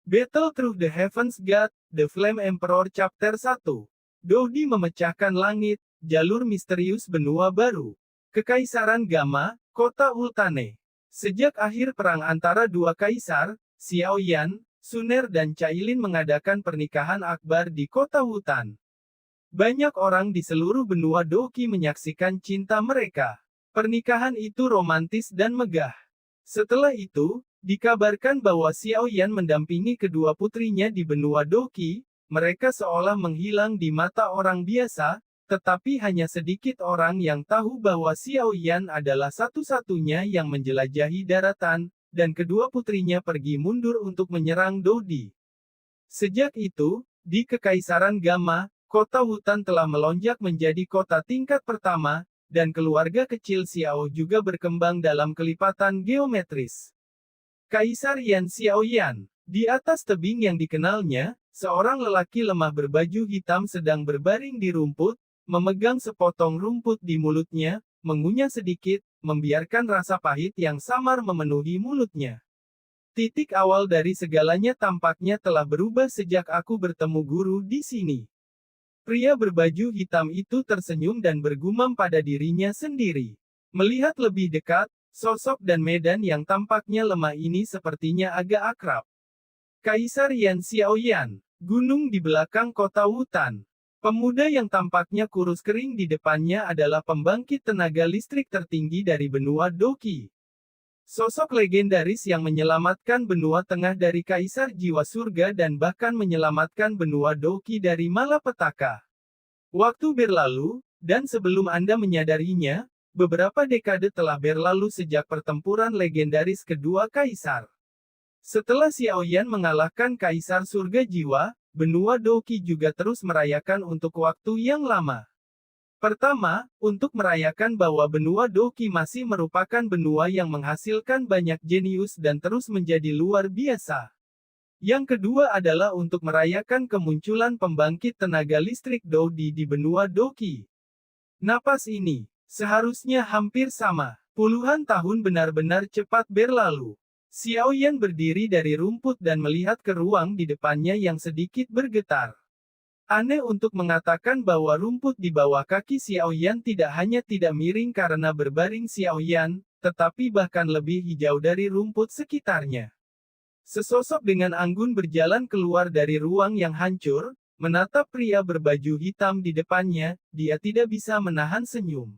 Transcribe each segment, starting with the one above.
Battle Through the Heavens God, The Flame Emperor Chapter 1. Dodi memecahkan langit, jalur misterius benua baru. Kekaisaran Gamma, Kota Ultane. Sejak akhir perang antara dua kaisar, Xiao Yan, Suner dan Cailin mengadakan pernikahan akbar di kota Wutan. Banyak orang di seluruh benua Doki menyaksikan cinta mereka. Pernikahan itu romantis dan megah. Setelah itu, dikabarkan bahwa Xiao Yan mendampingi kedua putrinya di benua Doki, mereka seolah menghilang di mata orang biasa, tetapi hanya sedikit orang yang tahu bahwa Xiao Yan adalah satu-satunya yang menjelajahi daratan, dan kedua putrinya pergi mundur untuk menyerang Dodi. Sejak itu, di Kekaisaran Gamma, kota Wutan telah melonjak menjadi kota tingkat pertama, dan keluarga kecil Xiao juga berkembang dalam kelipatan geometris. Kaisar Yan Xiao Yan. Di atas tebing yang dikenalnya, seorang lelaki lemah berbaju hitam sedang berbaring di rumput, memegang sepotong rumput di mulutnya, mengunyah sedikit, membiarkan rasa pahit yang samar memenuhi mulutnya. Titik awal dari segalanya tampaknya telah berubah sejak aku bertemu guru di sini. Pria berbaju hitam itu tersenyum dan bergumam pada dirinya sendiri. Melihat lebih dekat, sosok dan medan yang tampaknya lemah ini sepertinya agak akrab. Kaisar Yan Xiao Yan. Gunung di belakang kota Wutan. Pemuda yang tampaknya kurus kering di depannya adalah pembangkit tenaga listrik tertinggi dari benua Doki. Sosok legendaris yang menyelamatkan benua tengah dari Kaisar Jiwa Surga dan bahkan menyelamatkan benua Doki dari malapetaka. Waktu berlalu, dan sebelum Anda menyadarinya, beberapa dekade telah berlalu sejak pertempuran legendaris kedua kaisar. Setelah Xiao Yan mengalahkan Kaisar Surga Jiwa, benua Doki juga terus merayakan untuk waktu yang lama. Pertama, untuk merayakan bahwa benua Doki masih merupakan benua yang menghasilkan banyak jenius dan terus menjadi luar biasa. Yang kedua adalah untuk merayakan kemunculan pembangkit tenaga listrik Dodi di benua Doki. Napas ini, seharusnya hampir sama. Puluhan tahun benar-benar cepat berlalu. Xiao Yan berdiri dari rumput dan melihat ke ruang di depannya yang sedikit bergetar. Aneh untuk mengatakan bahwa rumput di bawah kaki Xiao Yan tidak hanya tidak miring karena berbaring Xiao Yan, tetapi bahkan lebih hijau dari rumput sekitarnya. Sesosok dengan anggun berjalan keluar dari ruang yang hancur, menatap pria berbaju hitam di depannya, dia tidak bisa menahan senyum.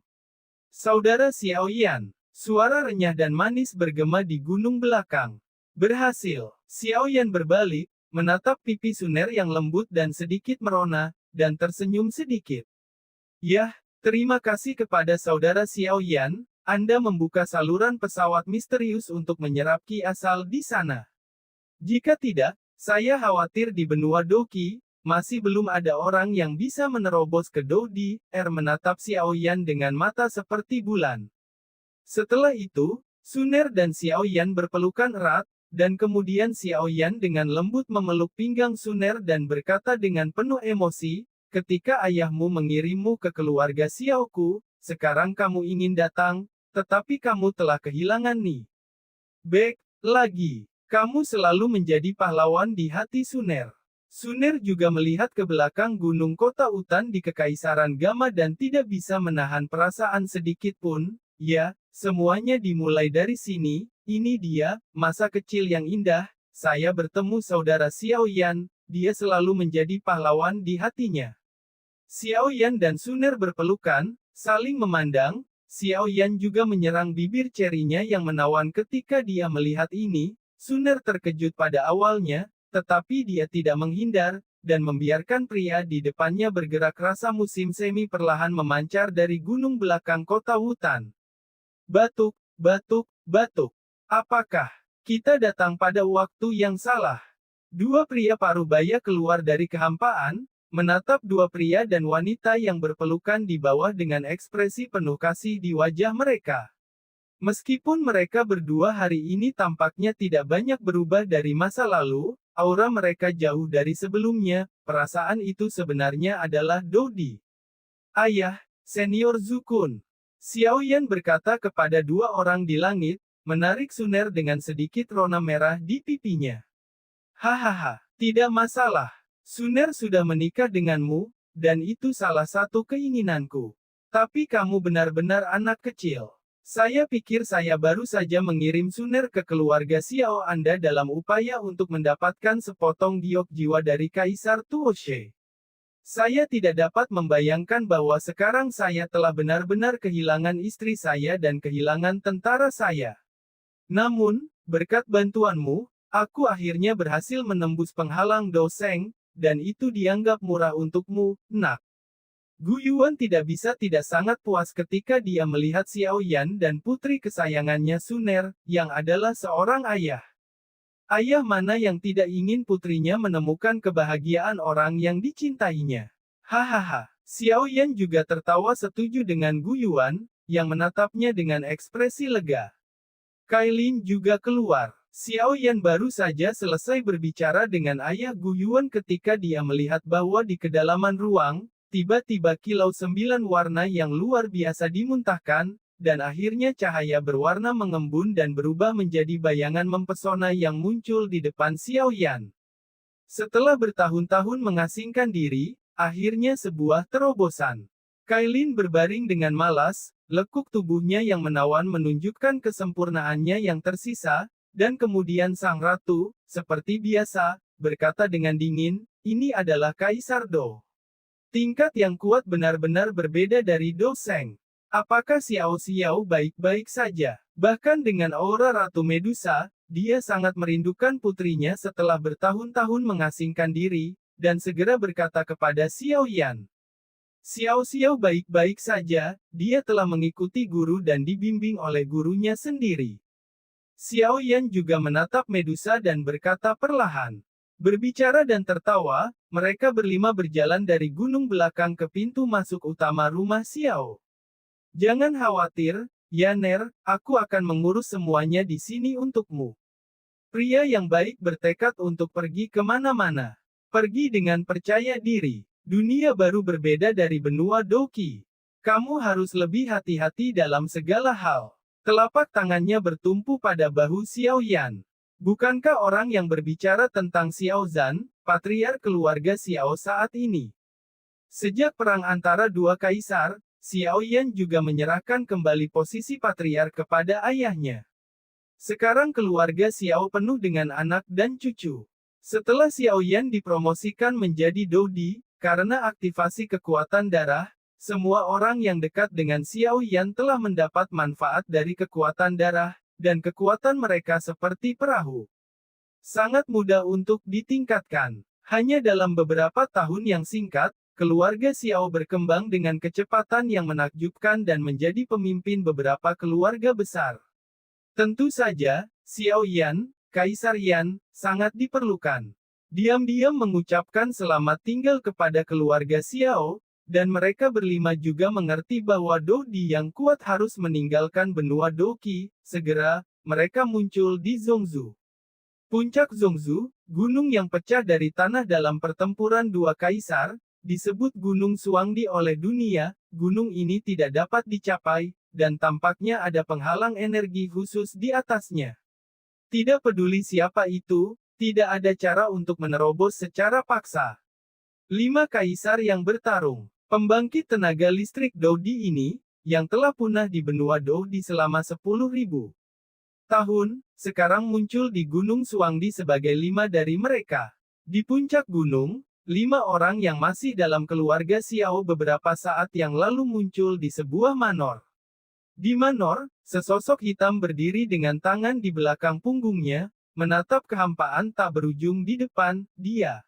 Saudara Xiao Yan, suara renyah dan manis bergema di gunung belakang. Berhasil, Xiao Yan berbalik, menatap pipi Suner yang lembut dan sedikit merona, dan tersenyum sedikit. Yah, terima kasih kepada saudara Xiao Yan, Anda membuka saluran pesawat misterius untuk menyerap ki asal di sana. Jika tidak, saya khawatir di benua Doki, masih belum ada orang yang bisa menerobos ke Dodi. Menatap Xiao Yan dengan mata seperti bulan. Setelah itu, Suner dan Xiao Yan berpelukan erat, dan kemudian Xiao Yan dengan lembut memeluk pinggang Suner dan berkata dengan penuh emosi, ketika ayahmu mengirimmu ke keluarga Xiaoku, sekarang kamu ingin datang, tetapi kamu telah kehilangan Ni. Baik, lagi. Kamu selalu menjadi pahlawan di hati Suner. Suner juga melihat ke belakang gunung kota Wutan di Kekaisaran Gamma dan tidak bisa menahan perasaan sedikit pun. Ya, semuanya dimulai dari sini. Ini dia, masa kecil yang indah. Saya bertemu saudara Xiao Yan, dia selalu menjadi pahlawan di hatinya. Xiao Yan dan Suner berpelukan, saling memandang. Xiao Yan juga menyerang bibir cerinya yang menawan ketika dia melihat ini. Suner terkejut pada awalnya, tetapi dia tidak menghindar, dan membiarkan pria di depannya bergerak. Rasa musim semi perlahan memancar dari gunung belakang kota Wutan. Batuk, batuk, batuk. Apakah kita datang pada waktu yang salah? Dua pria parubaya keluar dari kehampaan, menatap dua pria dan wanita yang berpelukan di bawah dengan ekspresi penuh kasih di wajah mereka. Meskipun mereka berdua hari ini tampaknya tidak banyak berubah dari masa lalu, aura mereka jauh dari sebelumnya, perasaan itu sebenarnya adalah Dodi. Ayah, Senior Zukun. Xiao Yan berkata kepada dua orang di langit, menarik Suner dengan sedikit rona merah di pipinya. Hahaha, tidak masalah. Suner sudah menikah denganmu, dan itu salah satu keinginanku. Tapi kamu benar-benar anak kecil. Saya pikir saya baru saja mengirim Suner ke keluarga Xiao Anda dalam upaya untuk mendapatkan sepotong giok jiwa dari Kaisar Tuoshe. Saya tidak dapat membayangkan bahwa sekarang saya telah benar-benar kehilangan istri saya dan kehilangan tentara saya. Namun, berkat bantuanmu, aku akhirnya berhasil menembus penghalang Doseng, dan itu dianggap murah untukmu, nak. Gu Yuan tidak bisa tidak sangat puas ketika dia melihat Xiao Yan dan putri kesayangannya Suner, yang adalah seorang ayah. Ayah mana yang tidak ingin putrinya menemukan kebahagiaan orang yang dicintainya? Hahaha, Xiao Yan juga tertawa setuju dengan Gu Yuan, yang menatapnya dengan ekspresi lega. Kailin juga keluar. Xiao Yan baru saja selesai berbicara dengan ayah Gu Yuan ketika dia melihat bahwa di kedalaman ruang, tiba-tiba kilau 9 warna yang luar biasa dimuntahkan, dan akhirnya cahaya berwarna mengembun dan berubah menjadi bayangan mempesona yang muncul di depan Xiao Yan. Setelah bertahun-tahun mengasingkan diri, akhirnya sebuah terobosan. Kailin berbaring dengan malas, lekuk tubuhnya yang menawan menunjukkan kesempurnaannya yang tersisa, dan kemudian sang ratu, seperti biasa, berkata dengan dingin, "Ini adalah Kaisar Do. Tingkat yang kuat benar-benar berbeda dari Do Seng. Apakah Xiao Xiao baik-baik saja?" Bahkan dengan aura Ratu Medusa, dia sangat merindukan putrinya setelah bertahun-tahun mengasingkan diri, dan segera berkata kepada Xiao Yan. Xiao Xiao baik-baik saja, dia telah mengikuti guru dan dibimbing oleh gurunya sendiri. Xiao Yan juga menatap Medusa dan berkata perlahan. Berbicara dan tertawa, mereka berlima berjalan dari gunung belakang ke pintu masuk utama rumah Xiao. Jangan khawatir, Yaner, aku akan mengurus semuanya di sini untukmu. Pria yang baik bertekad untuk pergi kemana-mana. Pergi dengan percaya diri. Dunia baru berbeda dari benua Doki. Kamu harus lebih hati-hati dalam segala hal. Telapak tangannya bertumpu pada bahu Xiao Yan. Bukankah orang yang berbicara tentang Xiao Zhan, patriark keluarga Xiao saat ini? Sejak perang antara dua kaisar, Xiao Yan juga menyerahkan kembali posisi patriark kepada ayahnya. Sekarang keluarga Xiao penuh dengan anak dan cucu. Setelah Xiao Yan dipromosikan menjadi Dodi, karena aktivasi kekuatan darah, semua orang yang dekat dengan Xiao Yan telah mendapat manfaat dari kekuatan darah, dan kekuatan mereka seperti perahu. Sangat mudah untuk ditingkatkan. Hanya dalam beberapa tahun yang singkat, keluarga Xiao berkembang dengan kecepatan yang menakjubkan dan menjadi pemimpin beberapa keluarga besar. Tentu saja, Xiao Yan, Kaisar Yan, sangat diperlukan. Diam-diam mengucapkan selamat tinggal kepada keluarga Xiao, dan mereka berlima juga mengerti bahwa Dodi yang kuat harus meninggalkan benua Doki. Segera, mereka muncul di Zhongzhou. Puncak Zhongzhou, gunung yang pecah dari tanah dalam pertempuran dua kaisar, disebut Gunung Suangdi oleh dunia. Gunung ini tidak dapat dicapai, dan tampaknya ada penghalang energi khusus di atasnya. Tidak peduli siapa itu, tidak ada cara untuk menerobos secara paksa. 5 kaisar yang bertarung. Pembangkit tenaga listrik Dodi ini, yang telah punah di benua Dodi selama 10.000 tahun, sekarang muncul di Gunung Suangdi sebagai 5 dari mereka. Di puncak gunung, 5 orang yang masih dalam keluarga Xiao beberapa saat yang lalu muncul di sebuah manor. Di manor, sesosok hitam berdiri dengan tangan di belakang punggungnya, menatap kehampaan tak berujung di depan dia.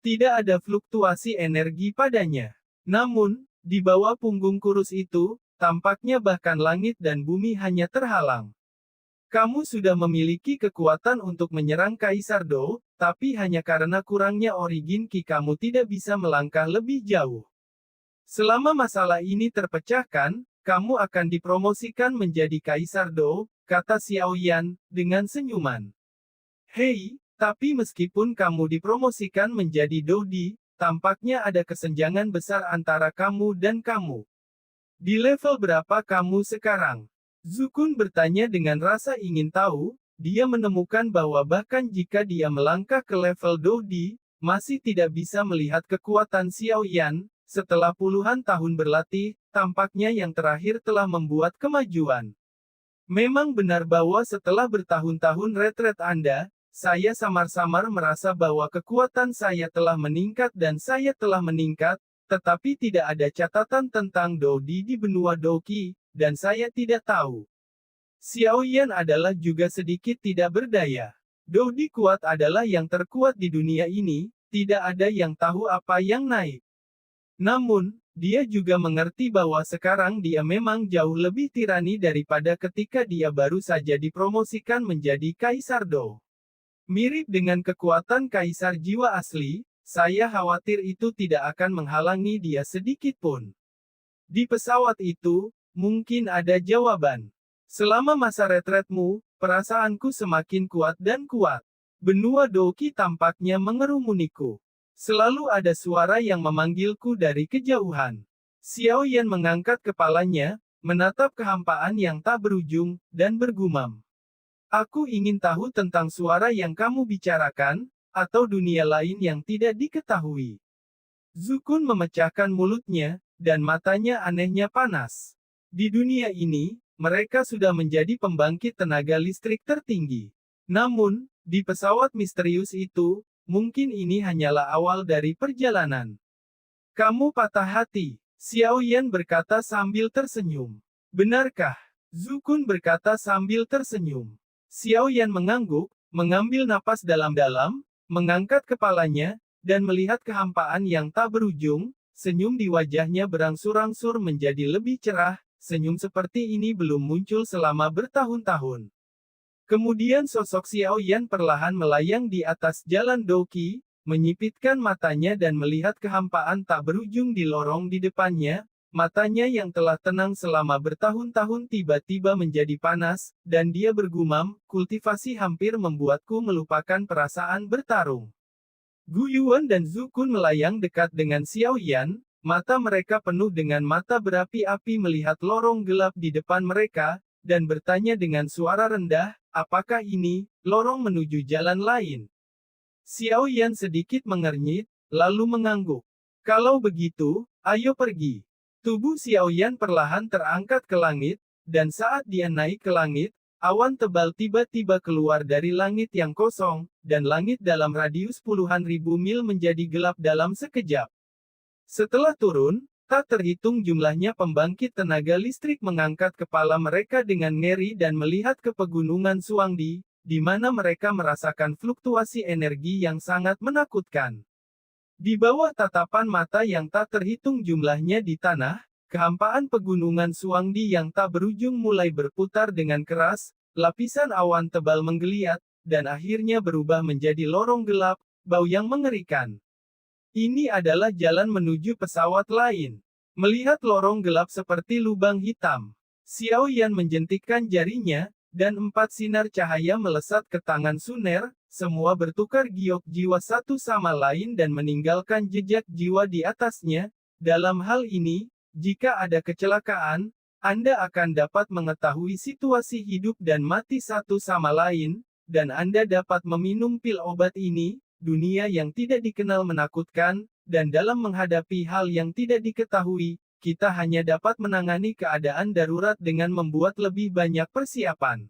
Tidak ada fluktuasi energi padanya. Namun, di bawah punggung kurus itu, tampaknya bahkan langit dan bumi hanya terhalang. Kamu sudah memiliki kekuatan untuk menyerang Kaisar Do, tapi hanya karena kurangnya origin Qi kamu tidak bisa melangkah lebih jauh. Selama masalah ini terpecahkan, kamu akan dipromosikan menjadi Kaisar Do, kata Xiao Yan, dengan senyuman. Hei, tapi meskipun kamu dipromosikan menjadi Dodi, tampaknya ada kesenjangan besar antara kamu dan kamu. Di level berapa kamu sekarang? Zukun bertanya dengan rasa ingin tahu, dia menemukan bahwa bahkan jika dia melangkah ke level Dodi, masih tidak bisa melihat kekuatan Xiao Yan. Setelah puluhan tahun berlatih, tampaknya yang terakhir telah membuat kemajuan. Memang benar bahwa setelah bertahun-tahun retret Anda, saya samar-samar merasa bahwa kekuatan saya telah meningkat dan saya telah meningkat, tetapi tidak ada catatan tentang Dodi di benua Doki, dan saya tidak tahu. Xiao Yan adalah juga sedikit tidak berdaya. Dodi kuat adalah yang terkuat di dunia ini, tidak ada yang tahu apa yang naik. Namun, dia juga mengerti bahwa sekarang dia memang jauh lebih tirani daripada ketika dia baru saja dipromosikan menjadi Kaisar Do. Mirip dengan kekuatan Kaisar jiwa asli, saya khawatir itu tidak akan menghalangi dia sedikit pun. Di pesawat itu, mungkin ada jawaban. Selama masa retretmu, perasaanku semakin kuat dan kuat. Benua Doki tampaknya mengerumuniku. Selalu ada suara yang memanggilku dari kejauhan. Xiao Yan mengangkat kepalanya, menatap kehampaan yang tak berujung, dan bergumam. Aku ingin tahu tentang suara yang kamu bicarakan, atau dunia lain yang tidak diketahui. Zukun memecahkan mulutnya, dan matanya anehnya panas. Di dunia ini, mereka sudah menjadi pembangkit tenaga listrik tertinggi. Namun, di pesawat misterius itu, mungkin ini hanyalah awal dari perjalanan. Kamu patah hati, Xiao Yan berkata sambil tersenyum. Benarkah? Zukun berkata sambil tersenyum. Xiao Yan mengangguk, mengambil napas dalam-dalam, mengangkat kepalanya, dan melihat kehampaan yang tak berujung, senyum di wajahnya berangsur-angsur menjadi lebih cerah, senyum seperti ini belum muncul selama bertahun-tahun. Kemudian sosok Xiao Yan perlahan melayang di atas jalan Doki, menyipitkan matanya dan melihat kehampaan tak berujung di lorong di depannya, matanya yang telah tenang selama bertahun-tahun tiba-tiba menjadi panas, dan dia bergumam, kultivasi hampir membuatku melupakan perasaan bertarung. Gu Yuan dan Zukun melayang dekat dengan Xiao Yan, mata mereka penuh dengan mata berapi-api melihat lorong gelap di depan mereka, dan bertanya dengan suara rendah, apakah ini lorong menuju jalan lain? Xiao Yan sedikit mengernyit, lalu mengangguk. Kalau begitu, ayo pergi. Tubuh Xiao Yan perlahan terangkat ke langit, dan saat dia naik ke langit, awan tebal tiba-tiba keluar dari langit yang kosong, dan langit dalam radius puluhan ribu mil menjadi gelap dalam sekejap. Setelah turun, tak terhitung jumlahnya pembangkit tenaga listrik mengangkat kepala mereka dengan ngeri dan melihat ke pegunungan Suangdi, di mana mereka merasakan fluktuasi energi yang sangat menakutkan. Di bawah tatapan mata yang tak terhitung jumlahnya di tanah, kehampaan pegunungan Suangdi yang tak berujung mulai berputar dengan keras, lapisan awan tebal menggeliat, dan akhirnya berubah menjadi lorong gelap, bau yang mengerikan. Ini adalah jalan menuju pesawat lain. Melihat lorong gelap seperti lubang hitam, Xiao Yan menjentikkan jarinya, dan 4 sinar cahaya melesat ke tangan Suner, semua bertukar giok jiwa satu sama lain dan meninggalkan jejak jiwa di atasnya. Dalam hal ini, jika ada kecelakaan, Anda akan dapat mengetahui situasi hidup dan mati satu sama lain, dan Anda dapat meminum pil obat ini. Dunia yang tidak dikenal menakutkan, dan dalam menghadapi hal yang tidak diketahui, kita hanya dapat menangani keadaan darurat dengan membuat lebih banyak persiapan.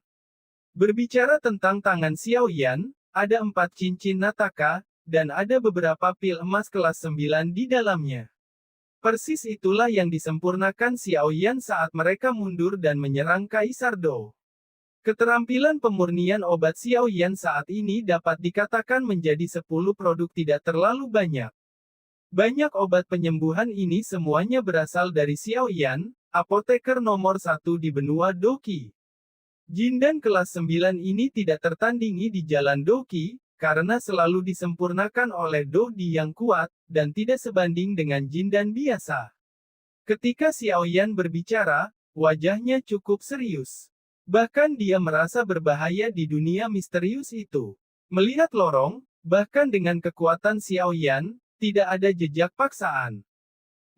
Berbicara tentang tangan Xiao Yan, ada 4 cincin Nataka, dan ada beberapa pil emas kelas 9 di dalamnya. Persis itulah yang disempurnakan Xiao Yan saat mereka mundur dan menyerang Kaisar Do. Keterampilan pemurnian obat Xiao Yan saat ini dapat dikatakan menjadi 10 produk tidak terlalu banyak. Banyak obat penyembuhan ini semuanya berasal dari Xiao Yan, apoteker nomor 1 di benua Doki. Jindan kelas 9 ini tidak tertandingi di jalan Doki, karena selalu disempurnakan oleh Dodi yang kuat, dan tidak sebanding dengan Jindan biasa. Ketika Xiao Yan berbicara, wajahnya cukup serius. Bahkan dia merasa berbahaya di dunia misterius itu. Melihat lorong, bahkan dengan kekuatan Xiao Yan, tidak ada jejak paksaan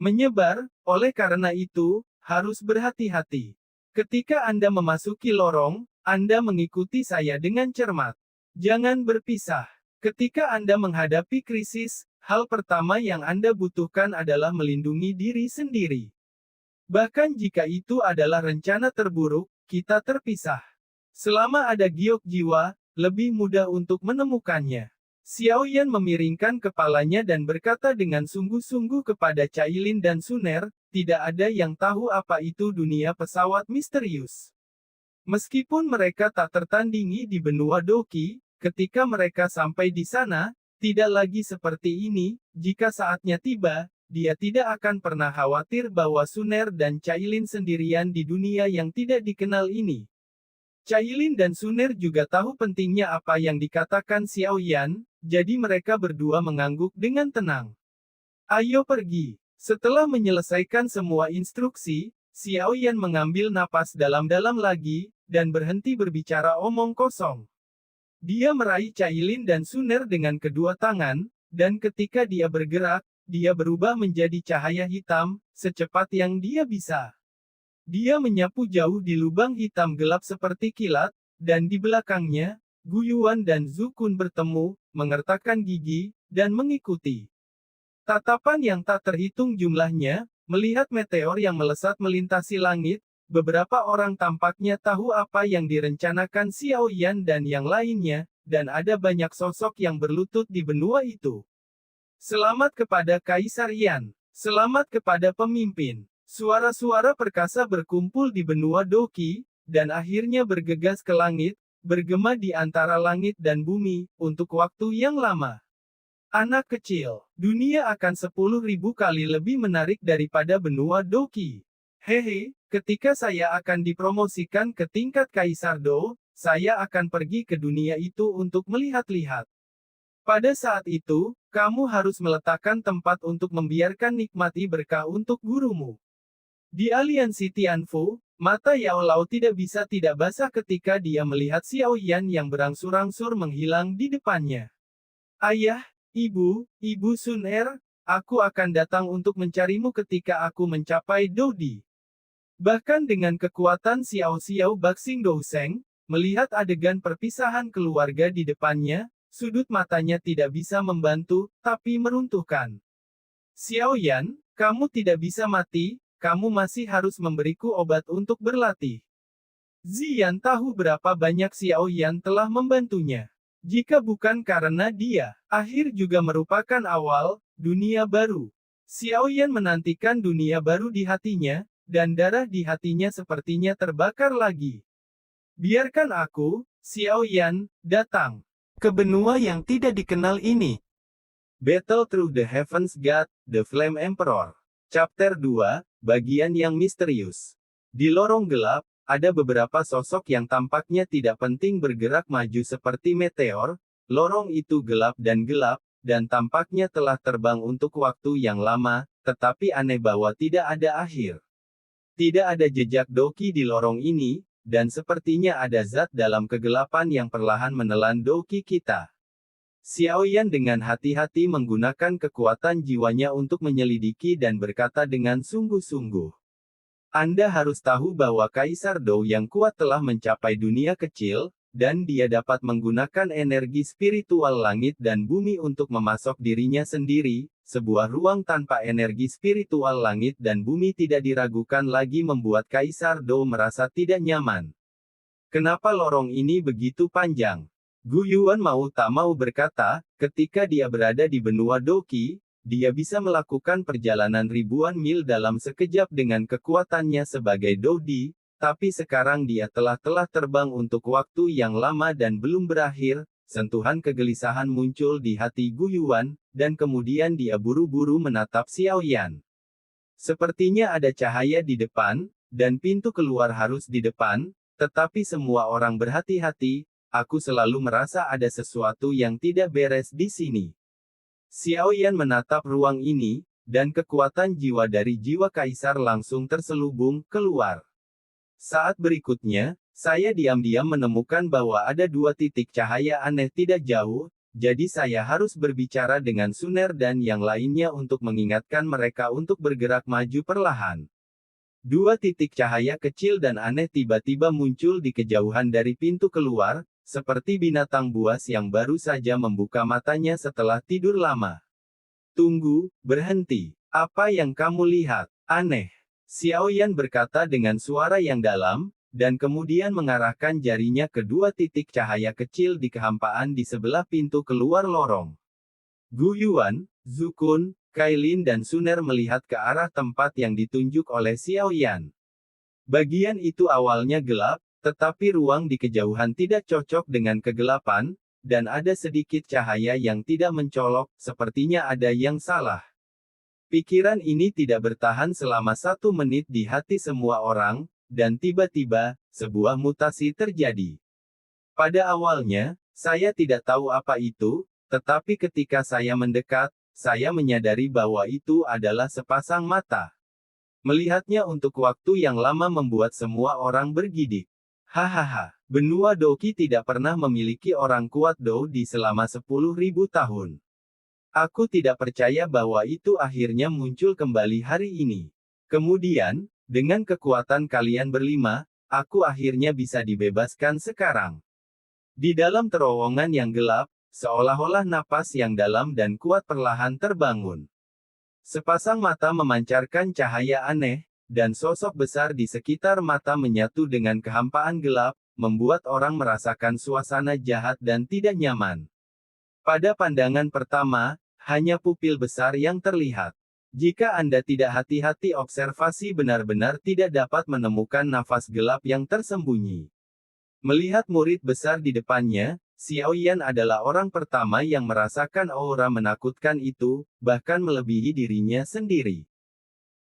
menyebar, oleh karena itu, harus berhati-hati. Ketika Anda memasuki lorong, Anda mengikuti saya dengan cermat. Jangan berpisah. Ketika Anda menghadapi krisis, hal pertama yang Anda butuhkan adalah melindungi diri sendiri. Bahkan jika itu adalah rencana terburuk, kita terpisah. Selama ada giok jiwa, lebih mudah untuk menemukannya. Xiao Yan memiringkan kepalanya dan berkata dengan sungguh-sungguh kepada Cailin dan Suner, tidak ada yang tahu apa itu dunia pesawat misterius. Meskipun mereka tak tertandingi di benua Doki, ketika mereka sampai di sana, tidak lagi seperti ini, jika saatnya tiba, dia tidak akan pernah khawatir bahwa Suner dan Cailin sendirian di dunia yang tidak dikenal ini. Cailin dan Suner juga tahu pentingnya apa yang dikatakan Xiao Yan, jadi mereka berdua mengangguk dengan tenang. Ayo pergi. Setelah menyelesaikan semua instruksi, Xiao Yan mengambil napas dalam-dalam lagi, dan berhenti berbicara omong kosong. Dia meraih Cailin dan Suner dengan kedua tangan, dan ketika dia bergerak, dia berubah menjadi cahaya hitam, secepat yang dia bisa. Dia menyapu jauh di lubang hitam gelap seperti kilat, dan di belakangnya, Gu Yuan dan Zhu Kun bertemu, mengertakkan gigi, dan mengikuti. Tatapan yang tak terhitung jumlahnya, melihat meteor yang melesat melintasi langit, beberapa orang tampaknya tahu apa yang direncanakan Xiao Yan dan yang lainnya, dan ada banyak sosok yang berlutut di benua itu. Selamat kepada Kaisar Yan. Selamat kepada pemimpin. Suara-suara perkasa berkumpul di benua Doki, dan akhirnya bergegas ke langit, bergema di antara langit dan bumi, untuk waktu yang lama. Anak kecil, dunia akan 10.000 kali lebih menarik daripada benua Doki. Hehe, ketika saya akan dipromosikan ke tingkat Kaisar Do, saya akan pergi ke dunia itu untuk melihat-lihat. Pada saat itu, kamu harus meletakkan tempat untuk membiarkan nikmati berkah untuk gurumu. Di aliansi Tianfu, mata Yao Lao tidak bisa tidak basah ketika dia melihat Xiao Yan yang berangsur-angsur menghilang di depannya. Ayah, Ibu Sun Er, aku akan datang untuk mencarimu ketika aku mencapai Dodi. Bahkan dengan kekuatan Xiao Xiao Baxing Douseng, melihat adegan perpisahan keluarga di depannya, sudut matanya tidak bisa membantu, tapi meruntuhkan. Xiao Yan, kamu tidak bisa mati, kamu masih harus memberiku obat untuk berlatih. Ziyan tahu berapa banyak Xiao Yan telah membantunya. Jika bukan karena dia, akhir juga merupakan awal, dunia baru. Xiao Yan menantikan dunia baru di hatinya, dan darah di hatinya sepertinya terbakar lagi. Biarkan aku, Xiao Yan, datang ke benua yang tidak dikenal ini. Battle Through the Heavens God, The Flame Emperor. Chapter 2, bagian yang misterius. Di lorong gelap, ada beberapa sosok yang tampaknya tidak penting bergerak maju seperti meteor. Lorong itu gelap, dan tampaknya telah terbang untuk waktu yang lama, tetapi aneh bahwa tidak ada akhir. Tidak ada jejak Doki di lorong ini, dan sepertinya ada zat dalam kegelapan yang perlahan menelan Doki kita. Xiao Yan dengan hati-hati menggunakan kekuatan jiwanya untuk menyelidiki dan berkata dengan sungguh-sungguh. Anda harus tahu bahwa Kaisar Dou yang kuat telah mencapai dunia kecil, dan dia dapat menggunakan energi spiritual langit dan bumi untuk memasok dirinya sendiri. Sebuah ruang tanpa energi spiritual langit dan bumi tidak diragukan lagi membuat Kaisar Dou merasa tidak nyaman. Kenapa lorong ini begitu panjang? Gu Yuan mau tak mau berkata, ketika dia berada di benua Doki, dia bisa melakukan perjalanan ribuan mil dalam sekejap dengan kekuatannya sebagai Dodi, tapi sekarang dia telah terbang untuk waktu yang lama dan belum berakhir. Sentuhan kegelisahan muncul di hati Gu Yuan, dan kemudian dia buru-buru menatap Xiao Yan. Sepertinya ada cahaya di depan, dan pintu keluar harus di depan, tetapi semua orang berhati-hati. Aku selalu merasa ada sesuatu yang tidak beres di sini. Xiao Yan menatap ruang ini, dan kekuatan jiwa dari jiwa kaisar langsung terselubung keluar. Saat berikutnya, saya diam-diam menemukan bahwa ada dua titik cahaya aneh tidak jauh, jadi saya harus berbicara dengan Suner dan yang lainnya untuk mengingatkan mereka untuk bergerak maju perlahan. Dua titik cahaya kecil dan aneh tiba-tiba muncul di kejauhan dari pintu keluar, seperti binatang buas yang baru saja membuka matanya setelah tidur lama. Tunggu, berhenti. Apa yang kamu lihat? Aneh. Xiao Yan berkata dengan suara yang dalam, dan kemudian mengarahkan jarinya ke dua titik cahaya kecil di kehampaan di sebelah pintu keluar lorong. Gu Yuan, Zhu Kun, Kailin dan Suner melihat ke arah tempat yang ditunjuk oleh Xiao Yan. Bagian itu awalnya gelap, tetapi ruang di kejauhan tidak cocok dengan kegelapan, dan ada sedikit cahaya yang tidak mencolok, sepertinya ada yang salah. Pikiran ini tidak bertahan selama 1 menit di hati semua orang, dan tiba-tiba, sebuah mutasi terjadi. Pada awalnya, saya tidak tahu apa itu, tetapi ketika saya mendekat, saya menyadari bahwa itu adalah sepasang mata. Melihatnya untuk waktu yang lama membuat semua orang bergidik. Hahaha, benua Doki tidak pernah memiliki orang kuat Dou selama 10.000 tahun. Aku tidak percaya bahwa itu akhirnya muncul kembali hari ini. Kemudian, dengan kekuatan kalian berlima, aku akhirnya bisa dibebaskan sekarang. Di dalam terowongan yang gelap, seolah-olah napas yang dalam dan kuat perlahan terbangun. Sepasang mata memancarkan cahaya aneh, dan sosok besar di sekitar mata menyatu dengan kehampaan gelap, membuat orang merasakan suasana jahat dan tidak nyaman. Pada pandangan pertama, hanya pupil besar yang terlihat. Jika Anda tidak hati-hati, observasi benar-benar tidak dapat menemukan nafas gelap yang tersembunyi. Melihat murid besar di depannya, Xiao Yan adalah orang pertama yang merasakan aura menakutkan itu, bahkan melebihi dirinya sendiri.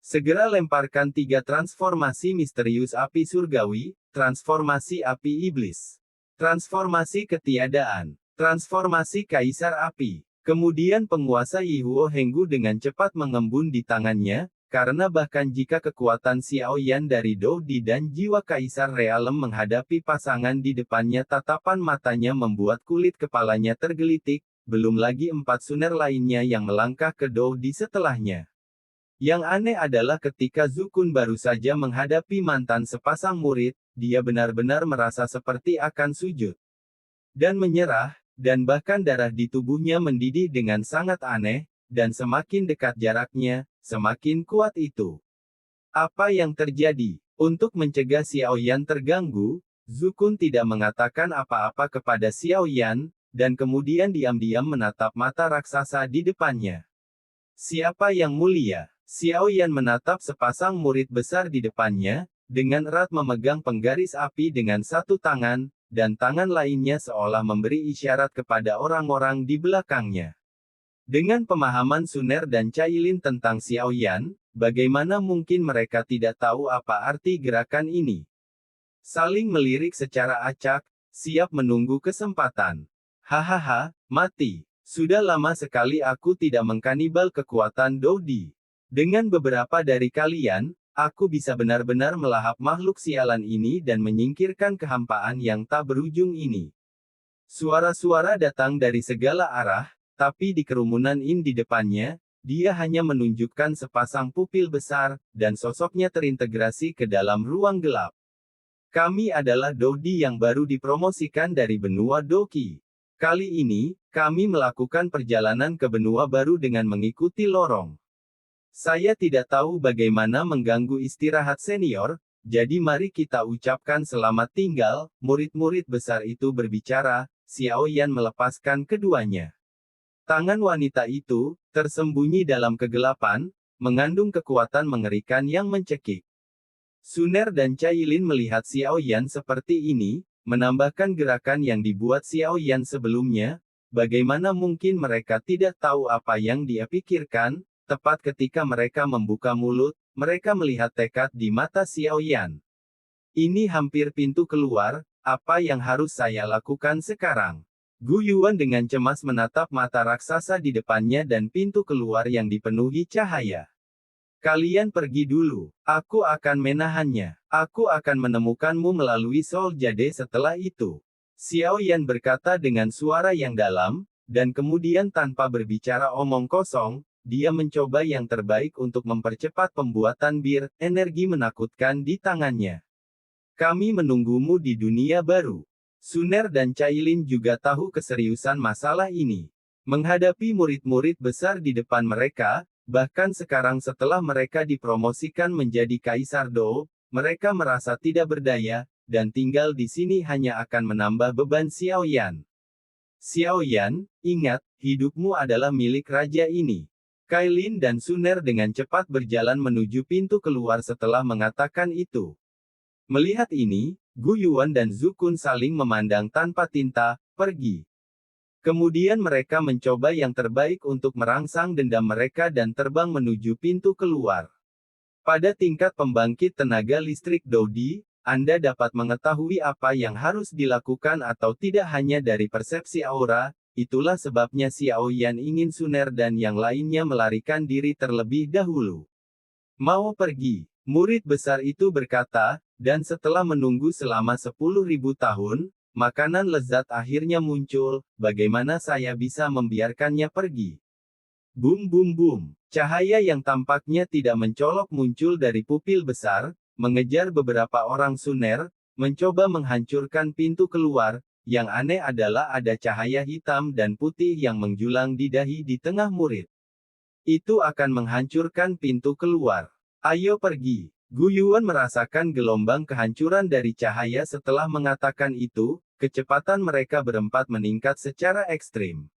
Segera lemparkan 3 transformasi misterius api surgawi, transformasi api iblis, transformasi ketiadaan, transformasi kaisar api. Kemudian penguasa Yihuo Henggu dengan cepat mengembun di tangannya, karena bahkan jika kekuatan Xiao Yan dari Doudi dan jiwa Kaisar Realem menghadapi pasangan di depannya, tatapan matanya membuat kulit kepalanya tergelitik, belum lagi 4 suner lainnya yang melangkah ke Doudi setelahnya. Yang aneh adalah ketika Zhu Kun baru saja menghadapi mantan sepasang murid, dia benar-benar merasa seperti akan sujud dan menyerah, dan bahkan darah di tubuhnya mendidih dengan sangat aneh, dan semakin dekat jaraknya, semakin kuat itu. Apa yang terjadi? Untuk mencegah Xiao Yan terganggu, Zhu Kun tidak mengatakan apa-apa kepada Xiao Yan, dan kemudian diam-diam menatap mata raksasa di depannya. Siapa yang mulia? Xiao Yan menatap sepasang murid besar di depannya, dengan erat memegang penggaris api dengan satu tangan, dan tangan lainnya seolah memberi isyarat kepada orang-orang di belakangnya. Dengan pemahaman Suner dan Cailin tentang Xiao Yan, bagaimana mungkin mereka tidak tahu apa arti gerakan ini? Saling melirik secara acak, siap menunggu kesempatan. Hahaha, mati. Sudah lama sekali aku tidak mengkanibal kekuatan Doudi. Dengan beberapa dari kalian, aku bisa benar-benar melahap makhluk sialan ini dan menyingkirkan kehampaan yang tak berujung ini. Suara-suara datang dari segala arah, tapi di kerumunan di depannya, dia hanya menunjukkan sepasang pupil besar, dan sosoknya terintegrasi ke dalam ruang gelap. Kami adalah Doudi yang baru dipromosikan dari benua Doki. Kali ini, kami melakukan perjalanan ke benua baru dengan mengikuti lorong. Saya tidak tahu bagaimana mengganggu istirahat senior, jadi mari kita ucapkan selamat tinggal. Murid-murid besar itu berbicara, Xiao Yan melepaskan keduanya. Tangan wanita itu, tersembunyi dalam kegelapan, mengandung kekuatan mengerikan yang mencekik. Suner dan Cailin melihat Xiao Yan seperti ini, menambahkan gerakan yang dibuat Xiao Yan sebelumnya. Bagaimana mungkin mereka tidak tahu apa yang dia pikirkan? Tepat ketika mereka membuka mulut, mereka melihat tekad di mata Xiao Yan. Ini hampir pintu keluar, apa yang harus saya lakukan sekarang? Gu Yuan dengan cemas menatap mata raksasa di depannya dan pintu keluar yang dipenuhi cahaya. Kalian pergi dulu, aku akan menahannya. Aku akan menemukanmu melalui Soul Jade setelah itu. Xiao Yan berkata dengan suara yang dalam, dan kemudian tanpa berbicara omong kosong, dia mencoba yang terbaik untuk mempercepat pembuatan bir, energi menakutkan di tangannya. Kami menunggumu di dunia baru. Suner dan Cailin juga tahu keseriusan masalah ini. Menghadapi murid-murid besar di depan mereka, bahkan sekarang setelah mereka dipromosikan menjadi Kaisar Dou, mereka merasa tidak berdaya, dan tinggal di sini hanya akan menambah beban Xiaoyan. Xiaoyan, ingat, hidupmu adalah milik raja ini. Cailin dan Suner dengan cepat berjalan menuju pintu keluar setelah mengatakan itu. Melihat ini, Gu Yuan dan Zhu Kun saling memandang tanpa tinta, pergi. Kemudian mereka mencoba yang terbaik untuk merangsang dendam mereka dan terbang menuju pintu keluar. Pada tingkat pembangkit tenaga listrik Dodi, Anda dapat mengetahui apa yang harus dilakukan atau tidak hanya dari persepsi aura, itulah sebabnya Xiaoyan ingin Suner dan yang lainnya melarikan diri terlebih dahulu. Mau pergi, murid besar itu berkata, dan setelah menunggu selama 10.000 tahun, makanan lezat akhirnya muncul, bagaimana saya bisa membiarkannya pergi? Bum bum bum, cahaya yang tampaknya tidak mencolok muncul dari pupil besar, mengejar beberapa orang Suner, mencoba menghancurkan pintu keluar. Yang aneh adalah ada cahaya hitam dan putih yang menjulang di dahi di tengah murid. Itu akan menghancurkan pintu keluar. Ayo pergi. Gu Yuan merasakan gelombang kehancuran dari cahaya setelah mengatakan itu, kecepatan mereka berempat meningkat secara ekstrim.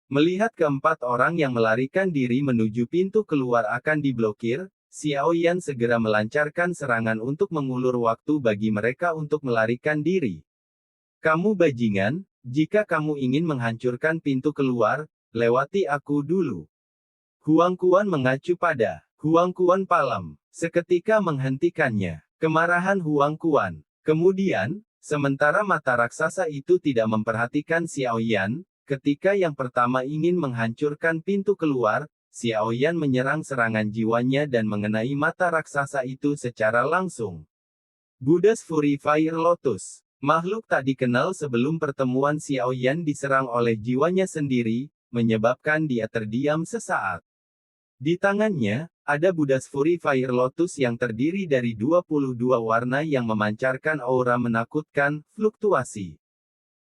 Melihat keempat orang yang melarikan diri menuju pintu keluar akan diblokir, Xiaoyan segera melancarkan serangan untuk mengulur waktu bagi mereka untuk melarikan diri. Kamu bajingan, jika kamu ingin menghancurkan pintu keluar, lewati aku dulu. Huang Quan mengacu pada Huang Quan Palam, seketika menghentikannya. Kemarahan Huang Quan. Kemudian, sementara mata raksasa itu tidak memperhatikan Xiaoyan, ketika yang pertama ingin menghancurkan pintu keluar, Xiaoyan menyerang serangan jiwanya dan mengenai mata raksasa itu secara langsung. Buddha's Fury Fire Lotus. Makhluk tak dikenal sebelum pertemuan Xiaoyan diserang oleh jiwanya sendiri, menyebabkan dia terdiam sesaat. Di tangannya, ada Buddha's Fury Fire Lotus yang terdiri dari 22 warna yang memancarkan aura menakutkan, fluktuasi.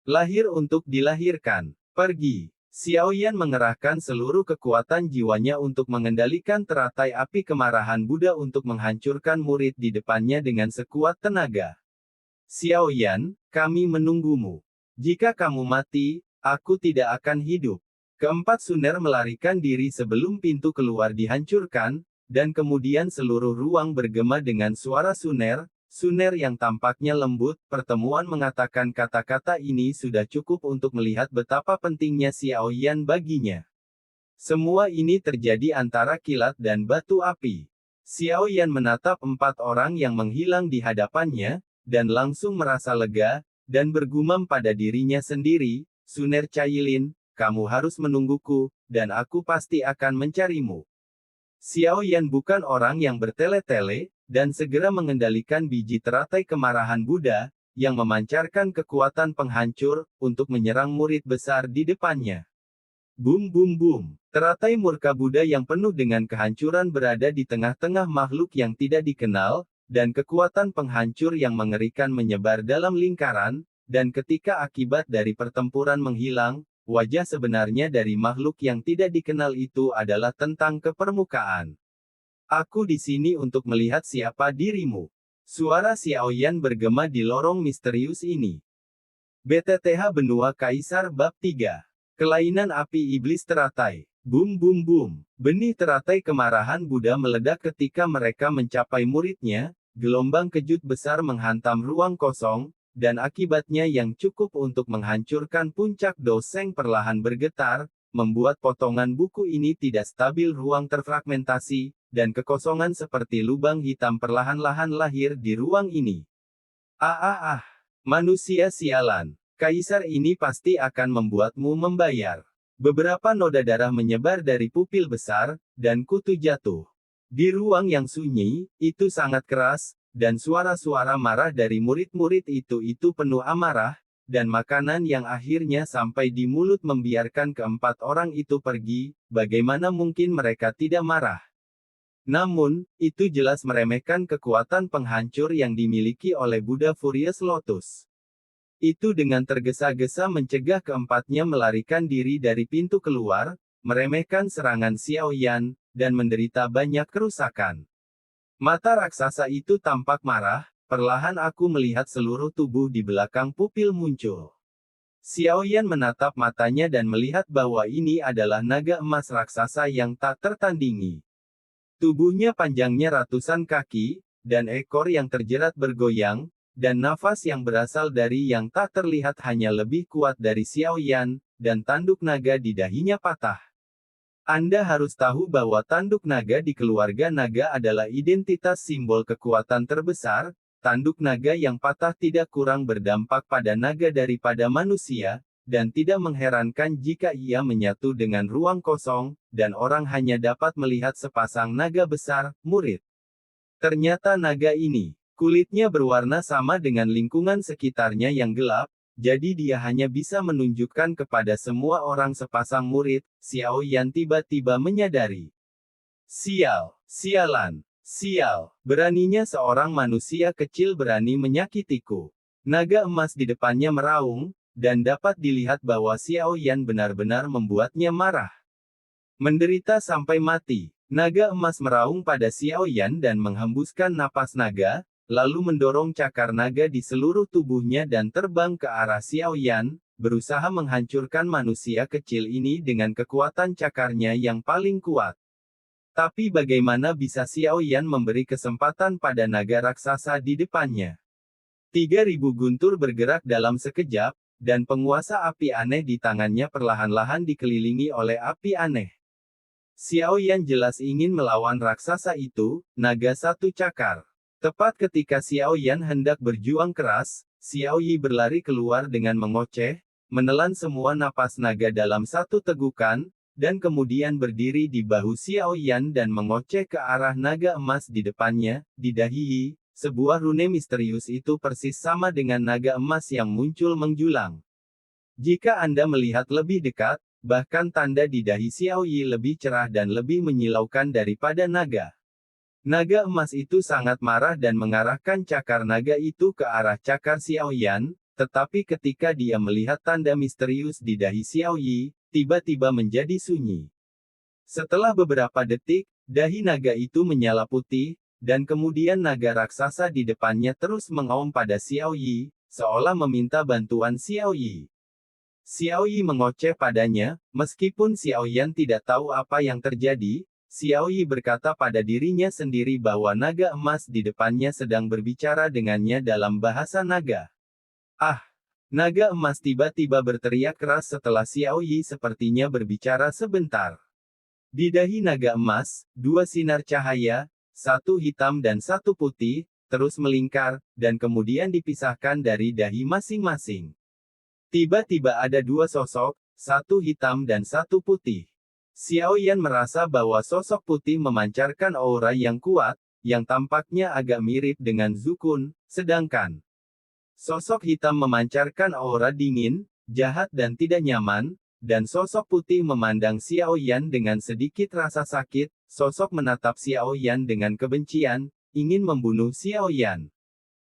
Lahir untuk dilahirkan. Pergi. Xiaoyan mengerahkan seluruh kekuatan jiwanya untuk mengendalikan teratai api kemarahan Buddha untuk menghancurkan murid di depannya dengan sekuat tenaga. Xiaoyan, kami menunggumu. Jika kamu mati, aku tidak akan hidup. Keempat Suner melarikan diri sebelum pintu keluar dihancurkan, dan kemudian seluruh ruang bergema dengan suara Suner. Suner yang tampaknya lembut, pertemuan mengatakan kata-kata ini sudah cukup untuk melihat betapa pentingnya Xiaoyan baginya. Semua ini terjadi antara kilat dan batu api. Xiaoyan menatap empat orang yang menghilang di hadapannya, dan langsung merasa lega, dan bergumam pada dirinya sendiri, Suner Cailin, kamu harus menungguku, dan aku pasti akan mencarimu. Xiaoyan bukan orang yang bertele-tele, dan segera mengendalikan biji teratai kemarahan Buddha, yang memancarkan kekuatan penghancur, untuk menyerang murid besar di depannya. Bum bum bum, teratai murka Buddha yang penuh dengan kehancuran berada di tengah-tengah makhluk yang tidak dikenal, dan kekuatan penghancur yang mengerikan menyebar dalam lingkaran, dan ketika akibat dari pertempuran menghilang, wajah sebenarnya dari makhluk yang tidak dikenal itu adalah tentang ke permukaan. Aku di sini untuk melihat siapa dirimu. Suara Xiaoyan bergema di lorong misterius ini. BTTH Benua Kaisar Bab 3. Kelainan api iblis teratai. Bum bum bum. Benih teratai kemarahan Buddha meledak ketika mereka mencapai muridnya, gelombang kejut besar menghantam ruang kosong, dan akibatnya yang cukup untuk menghancurkan puncak doseng perlahan bergetar, membuat potongan buku ini tidak stabil ruang terfragmentasi, dan kekosongan seperti lubang hitam perlahan-lahan lahir di ruang ini. Manusia sialan. Kaisar ini pasti akan membuatmu membayar. Beberapa noda darah menyebar dari pupil besar, dan kutu jatuh. Di ruang yang sunyi, itu sangat keras, dan suara-suara marah dari murid-murid itu penuh amarah, dan makanan yang akhirnya sampai di mulut membiarkan keempat orang itu pergi, bagaimana mungkin mereka tidak marah? Namun, itu jelas meremehkan kekuatan penghancur yang dimiliki oleh Buddha Furious Lotus. Itu dengan tergesa-gesa mencegah keempatnya melarikan diri dari pintu keluar, meremehkan serangan Xiao Yan, dan menderita banyak kerusakan. Mata raksasa itu tampak marah, perlahan aku melihat seluruh tubuh di belakang pupil muncul. Xiao Yan menatap matanya dan melihat bahwa ini adalah naga emas raksasa yang tak tertandingi. Tubuhnya panjangnya ratusan kaki, dan ekor yang terjerat bergoyang, dan nafas yang berasal dari yang tak terlihat hanya lebih kuat dari Xiao Yan, dan tanduk naga di dahinya patah. Anda harus tahu bahwa tanduk naga di keluarga naga adalah identitas simbol kekuatan terbesar. Tanduk naga yang patah tidak kurang berdampak pada naga daripada manusia, dan tidak mengherankan jika ia menyatu dengan ruang kosong, dan orang hanya dapat melihat sepasang naga besar, murid. Ternyata naga ini, kulitnya berwarna sama dengan lingkungan sekitarnya yang gelap, jadi dia hanya bisa menunjukkan kepada semua orang sepasang murid. Xiao Yan tiba-tiba menyadari. Sialan, sial, beraninya seorang manusia kecil berani menyakitiku. Naga emas di depannya meraung, dan dapat dilihat bahwa Xiao Yan benar-benar membuatnya marah. Menderita sampai mati, naga emas meraung pada Xiao Yan dan menghembuskan napas naga, lalu mendorong cakar naga di seluruh tubuhnya dan terbang ke arah Xiao Yan, berusaha menghancurkan manusia kecil ini dengan kekuatan cakarnya yang paling kuat. Tapi bagaimana bisa Xiao Yan memberi kesempatan pada naga raksasa di depannya? 3.000 guntur bergerak dalam sekejap, dan penguasa api aneh di tangannya perlahan-lahan dikelilingi oleh api aneh. Xiao Yan jelas ingin melawan raksasa itu, naga satu cakar. Tepat ketika Xiao Yan hendak berjuang keras, Xiao Yi berlari keluar dengan mengoceh, menelan semua napas naga dalam satu tegukan, dan kemudian berdiri di bahu Xiao Yan dan mengoceh ke arah naga emas di depannya. Di dahi Yi, sebuah rune misterius itu persis sama dengan naga emas yang muncul menjulang. Jika Anda melihat lebih dekat, bahkan tanda di dahi Xiao Yi lebih cerah dan lebih menyilaukan daripada naga. Naga emas itu sangat marah dan mengarahkan cakar naga itu ke arah cakar Xiao Yan, tetapi ketika dia melihat tanda misterius di dahi Xiao Yi, tiba-tiba menjadi sunyi. Setelah beberapa detik, dahi naga itu menyala putih, dan kemudian naga raksasa di depannya terus mengaum pada Xiao Yi, seolah meminta bantuan Xiao Yi. Xiao Yi mengoceh padanya, meskipun Xiao Yan tidak tahu apa yang terjadi. Xiao Yi berkata pada dirinya sendiri bahwa naga emas di depannya sedang berbicara dengannya dalam bahasa naga. Ah! Naga emas tiba-tiba berteriak keras setelah Xiao Yi sepertinya berbicara sebentar. Di dahi naga emas, dua sinar cahaya, satu hitam dan satu putih, terus melingkar, dan kemudian dipisahkan dari dahi masing-masing. Tiba-tiba ada dua sosok, satu hitam dan satu putih. Xiao Yan merasa bahwa sosok putih memancarkan aura yang kuat, yang tampaknya agak mirip dengan Zukun, sedangkan sosok hitam memancarkan aura dingin, jahat dan tidak nyaman, dan sosok putih memandang Xiao Yan dengan sedikit rasa sakit. Sosok menatap Xiao Yan dengan kebencian, ingin membunuh Xiao Yan.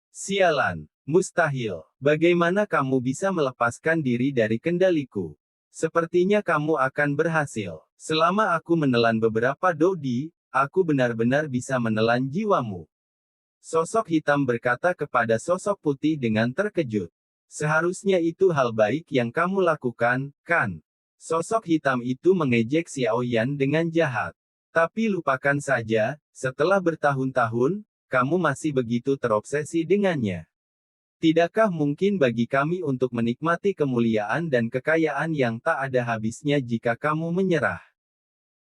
Sialan, mustahil. Bagaimana kamu bisa melepaskan diri dari kendaliku? Sepertinya kamu akan berhasil. Selama aku menelan beberapa dodi, aku benar-benar bisa menelan jiwamu. Sosok hitam berkata kepada sosok putih dengan terkejut. Seharusnya itu hal baik yang kamu lakukan, kan? Sosok hitam itu mengejek Xiao Yan dengan jahat. Tapi lupakan saja, setelah bertahun-tahun, kamu masih begitu terobsesi dengannya. Tidakkah mungkin bagi kami untuk menikmati kemuliaan dan kekayaan yang tak ada habisnya jika kamu menyerah?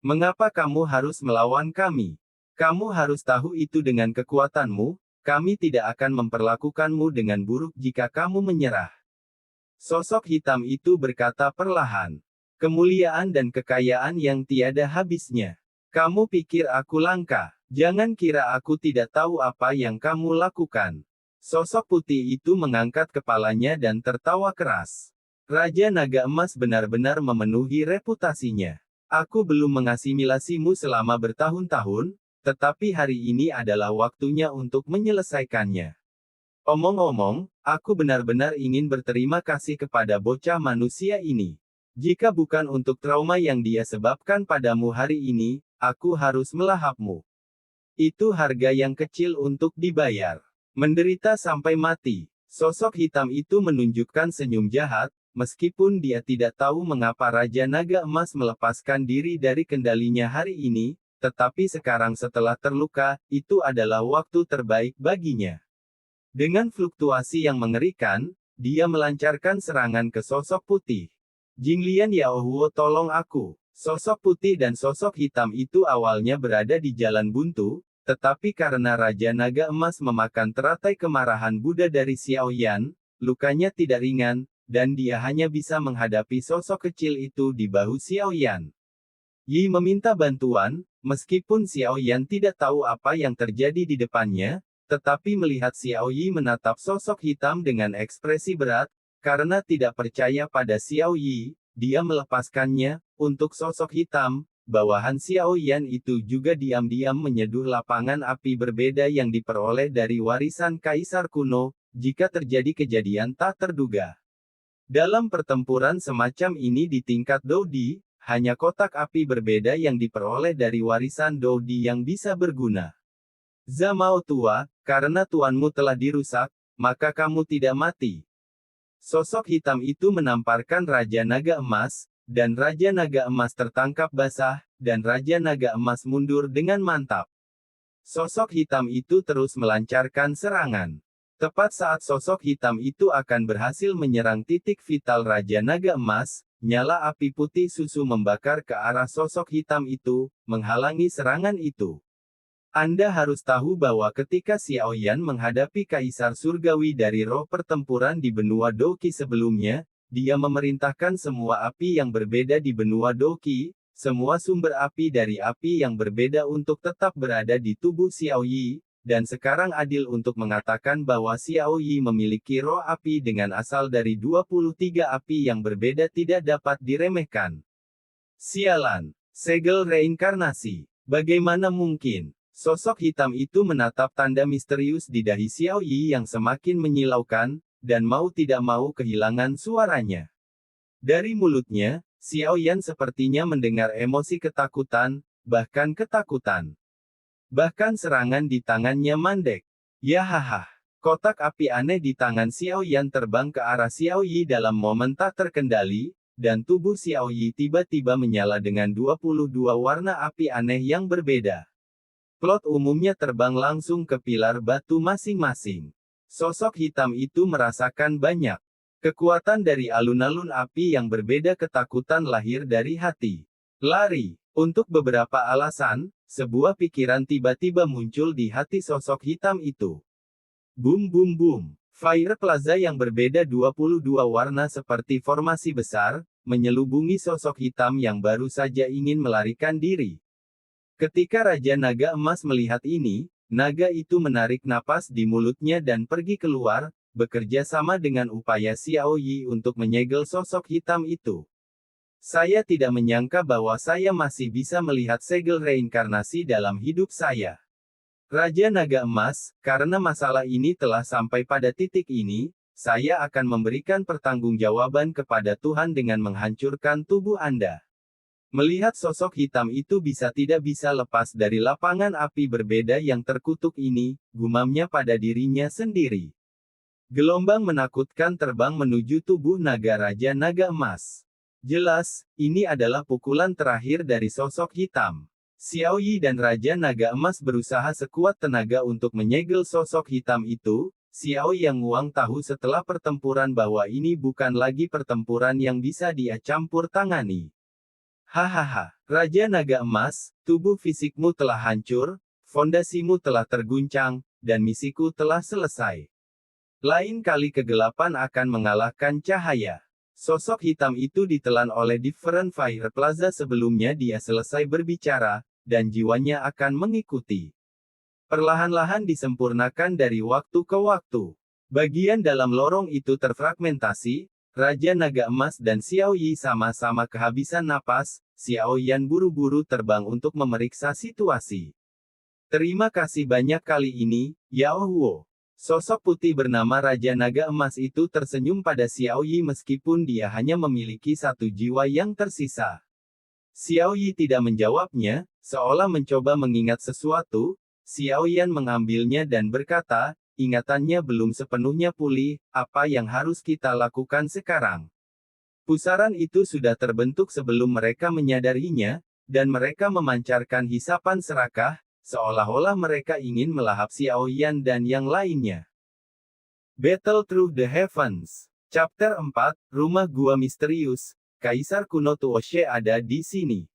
Mengapa kamu harus melawan kami? Kamu harus tahu itu dengan kekuatanmu, kami tidak akan memperlakukanmu dengan buruk jika kamu menyerah. Sosok hitam itu berkata perlahan. Kemuliaan dan kekayaan yang tiada habisnya. Kamu pikir aku langka? Jangan kira aku tidak tahu apa yang kamu lakukan. Sosok putih itu mengangkat kepalanya dan tertawa keras. Raja Naga Emas benar-benar memenuhi reputasinya. Aku belum mengasimilasimu selama bertahun-tahun, tetapi hari ini adalah waktunya untuk menyelesaikannya. Omong-omong, aku benar-benar ingin berterima kasih kepada bocah manusia ini. Jika bukan untuk trauma yang dia sebabkan padamu hari ini, aku harus melahapmu. Itu harga yang kecil untuk dibayar. Menderita sampai mati. Sosok hitam itu menunjukkan senyum jahat, meskipun dia tidak tahu mengapa Raja Naga Emas melepaskan diri dari kendalinya hari ini, tetapi sekarang setelah terluka, itu adalah waktu terbaik baginya. Dengan fluktuasi yang mengerikan, dia melancarkan serangan ke sosok putih. Jinglian Yaohuo, tolong aku. Sosok putih dan sosok hitam itu awalnya berada di jalan buntu, tetapi karena Raja Naga Emas memakan teratai kemarahan Buddha dari Xiao Yan, lukanya tidak ringan, dan dia hanya bisa menghadapi sosok kecil itu di bahu Xiao Yan. Yi meminta bantuan, meskipun Xiao Yan tidak tahu apa yang terjadi di depannya, tetapi melihat Xiao Yi menatap sosok hitam dengan ekspresi berat, karena tidak percaya pada Xiao Yi, dia melepaskannya. Untuk sosok hitam, bawahan Xiao Yan itu juga diam-diam menyeduh lapangan api berbeda yang diperoleh dari warisan kaisar kuno, jika terjadi kejadian tak terduga. Dalam pertempuran semacam ini di tingkat Doudi, hanya kotak api berbeda yang diperoleh dari warisan Doudi yang bisa berguna. Zamao tua, karena tuanmu telah dirusak, maka kamu tidak mati. Sosok hitam itu menamparkan Raja Naga Emas, dan Raja Naga Emas tertangkap basah, dan Raja Naga Emas mundur dengan mantap. Sosok hitam itu terus melancarkan serangan. Tepat saat sosok hitam itu akan berhasil menyerang titik vital Raja Naga Emas, nyala api putih susu membakar ke arah sosok hitam itu, menghalangi serangan itu. Anda harus tahu bahwa ketika Xiao Yan menghadapi Kaisar Surgawi dari roh pertempuran di benua Doqi sebelumnya, dia memerintahkan semua api yang berbeda di benua Doqi, semua sumber api dari api yang berbeda untuk tetap berada di tubuh Xiao Yi, dan sekarang adil untuk mengatakan bahwa Xiao Yi memiliki roh api dengan asal dari 23 api yang berbeda tidak dapat diremehkan. Sialan, segel reinkarnasi. Bagaimana mungkin? Sosok hitam itu menatap tanda misterius di dahi Xiao Yi yang semakin menyilaukan, dan mau tidak mau kehilangan suaranya. Dari mulutnya, Xiao Yan sepertinya mendengar emosi ketakutan, bahkan ketakutan. Bahkan serangan di tangannya mandek. Yahaha. Kotak api aneh di tangan Xiao Yan terbang ke arah Xiao Yi dalam momen tak terkendali, dan tubuh Xiao Yi tiba-tiba menyala dengan 22 warna api aneh yang berbeda. Plot umumnya terbang langsung ke pilar batu masing-masing. Sosok hitam itu merasakan banyak kekuatan dari alun-alun api yang berbeda. Ketakutan lahir dari hati. Lari. Untuk beberapa alasan, sebuah pikiran tiba-tiba muncul di hati sosok hitam itu. Boom boom boom. Fire Plaza yang berbeda 22 warna seperti formasi besar, menyelubungi sosok hitam yang baru saja ingin melarikan diri. Ketika Raja Naga Emas melihat ini, naga itu menarik napas di mulutnya dan pergi keluar, bekerja sama dengan upaya Xiao Yi untuk menyegel sosok hitam itu. Saya tidak menyangka bahwa saya masih bisa melihat segel reinkarnasi dalam hidup saya. Raja Naga Emas, karena masalah ini telah sampai pada titik ini, saya akan memberikan pertanggungjawaban kepada Tuhan dengan menghancurkan tubuh Anda. Melihat sosok hitam itu tidak bisa lepas dari lapangan api berbeda yang terkutuk ini, gumamnya pada dirinya sendiri. Gelombang menakutkan terbang menuju tubuh naga Raja Naga Emas. Jelas, ini adalah pukulan terakhir dari sosok hitam. Xiao Yi dan Raja Naga Emas berusaha sekuat tenaga untuk menyegel sosok hitam itu. Xiao Yang Wang tahu setelah pertempuran bahwa ini bukan lagi pertempuran yang bisa dia campur tangani. Hahaha, Raja Naga Emas, tubuh fisikmu telah hancur, fondasimu telah terguncang, dan misiku telah selesai. Lain kali kegelapan akan mengalahkan cahaya. Sosok hitam itu ditelan oleh Different Fire Plaza sebelumnya dia selesai berbicara, dan jiwanya akan mengikuti. perlahan-lahan disempurnakan dari waktu ke waktu. Bagian dalam lorong itu terfragmentasi, Raja Naga Emas dan Xiao Yi sama-sama kehabisan napas. Xiao Yan buru-buru terbang untuk memeriksa situasi. Terima kasih banyak kali ini, Yao Huo. Sosok putih bernama Raja Naga Emas itu tersenyum pada Xiao Yi meskipun dia hanya memiliki satu jiwa yang tersisa. Xiao Yi tidak menjawabnya, seolah mencoba mengingat sesuatu. Xiao Yan mengambilnya dan berkata, ingatannya belum sepenuhnya pulih, apa yang harus kita lakukan sekarang? Pusaran itu sudah terbentuk sebelum mereka menyadarinya, dan mereka memancarkan hisapan serakah, seolah-olah mereka ingin melahap Xiao Yan dan yang lainnya. Battle Through the Heavens. Chapter 4, Rumah Gua Misterius. Kaisar kuno Tuoshe ada di sini.